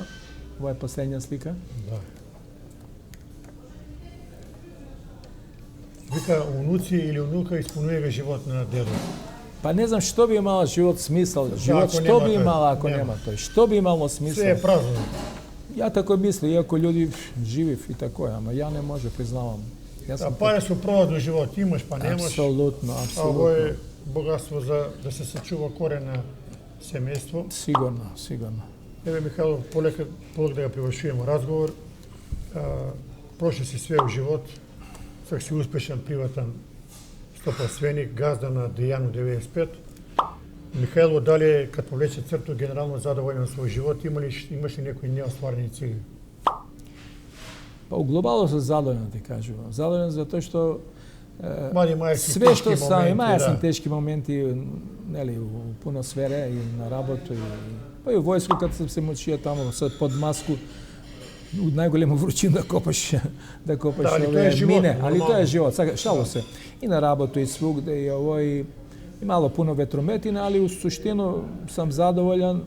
ова е последња слика. Да. Вика, унуци или унука исполнува живот на дедо. Па не знам што би имала живот смисол, живот ако што нема би тој, имала ако нема. нема тој, што би имало смисол? Се е празно. Ја тако мислам, иако луѓе живив и тако, ама ја не може, признавам. Јас А сум пари су провод до живот, имаш па немаш. апсолутно, А ово апсолутно. е богатство за да се сачува корен на семејство. Сигурно, сигурно. Еве Михајло, полека да го привршуваме разговор. Прошли си све у живот. Сак си успешен приватен стопанственик, газда на Дејану 95. Михајло, дали кад повлече црту генерално задоволен на свој живот, имаш ли некои неостварени цели? Па у глобално сум задоволен, ти кажувам. Задоволен затоа што Мали мајски све што тешки сам, моменти, имаја сум да. тешки моменти, нели, у пуно сфере и на работа и па и у војско кад сум се мучија таму под маску у најголема вручина да копаш Да, али тоа е овие живот, мине, али тоа нормално. е живот, сака шало се. И на работа и свугде и овој и мало пуно ветрометина, али у суштину сам задоволен.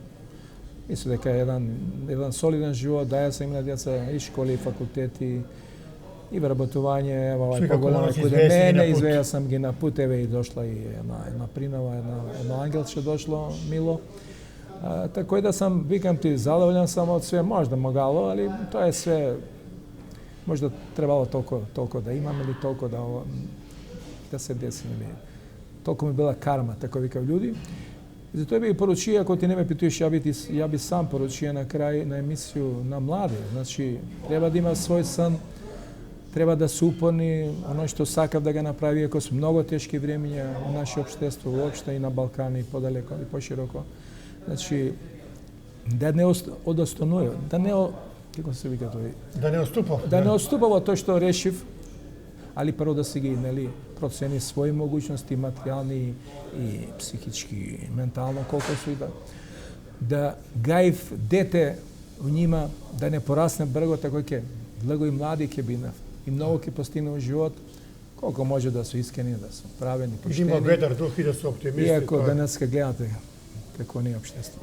Мислам дека е еден солиден живот, даја сам на деца и школи, и факултети, и вработување, ево овај Свика поголема комунаци куде извеси ги мене, на пут. извеја сам ги на пут, еве и дошла и една принава, едно ангелче дошло, мило. Тако и да сам, викам ти, задоволен сам од све, можда могало, али тоа е све, можда требало толку да имам или толку да се деси, или толку ми била карма, тако викав луѓе. И затоа би поручија, ако ти не ме питуваш, ја би сам поручија на крај на емисију на млади. Значи, треба да има свој сан, треба да се упорни, оно што сакав да го направи, иако се многу тешки времења у наше општество, уопште и на Балкан и подалеко и пошироко. Значи, да не одостанува, да не, како се вика тој, Да не отступав. да не отступав од тоа што решив, али прво да си ги, нели, процени своји могуćности, материјални и психички, ментално, колку су и да гаив дете у нима, да не порасне брго, тако ќе благо и млади ќе бинав. И многу ќе постигнав живот, колку може да су искрени, да су правени, Да има поштени. ведар дух и да се оптимисти. Иако тоа е. денеска гледате како не е општество.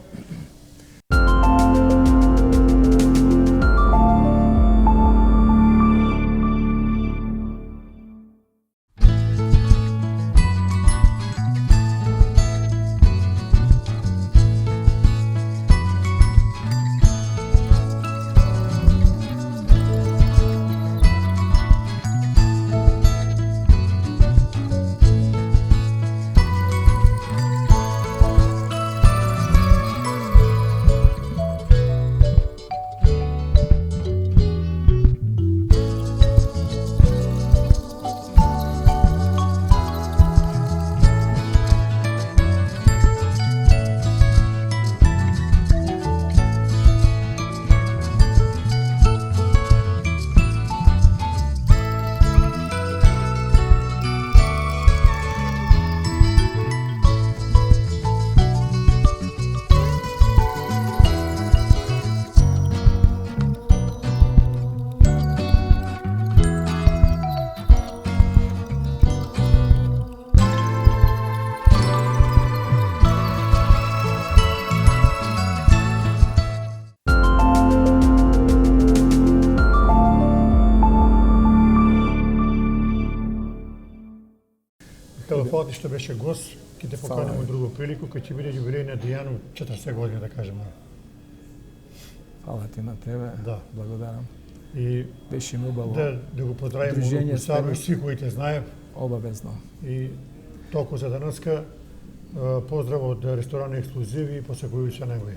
Телефонот што беше гост, ќе те поканим Фала. у другу прилику, кога ќе биде јубилеј на Дејану 40 години, да кажеме. Фала ти на тебе, Да. благодарам. И Беше ми убаво, да го поздравиме Дружење у Сару с тебе. и сви кои те знаев. обавезно. И толку за денеска. Поздрав од ресторан Ексклузиви и посекувача негови.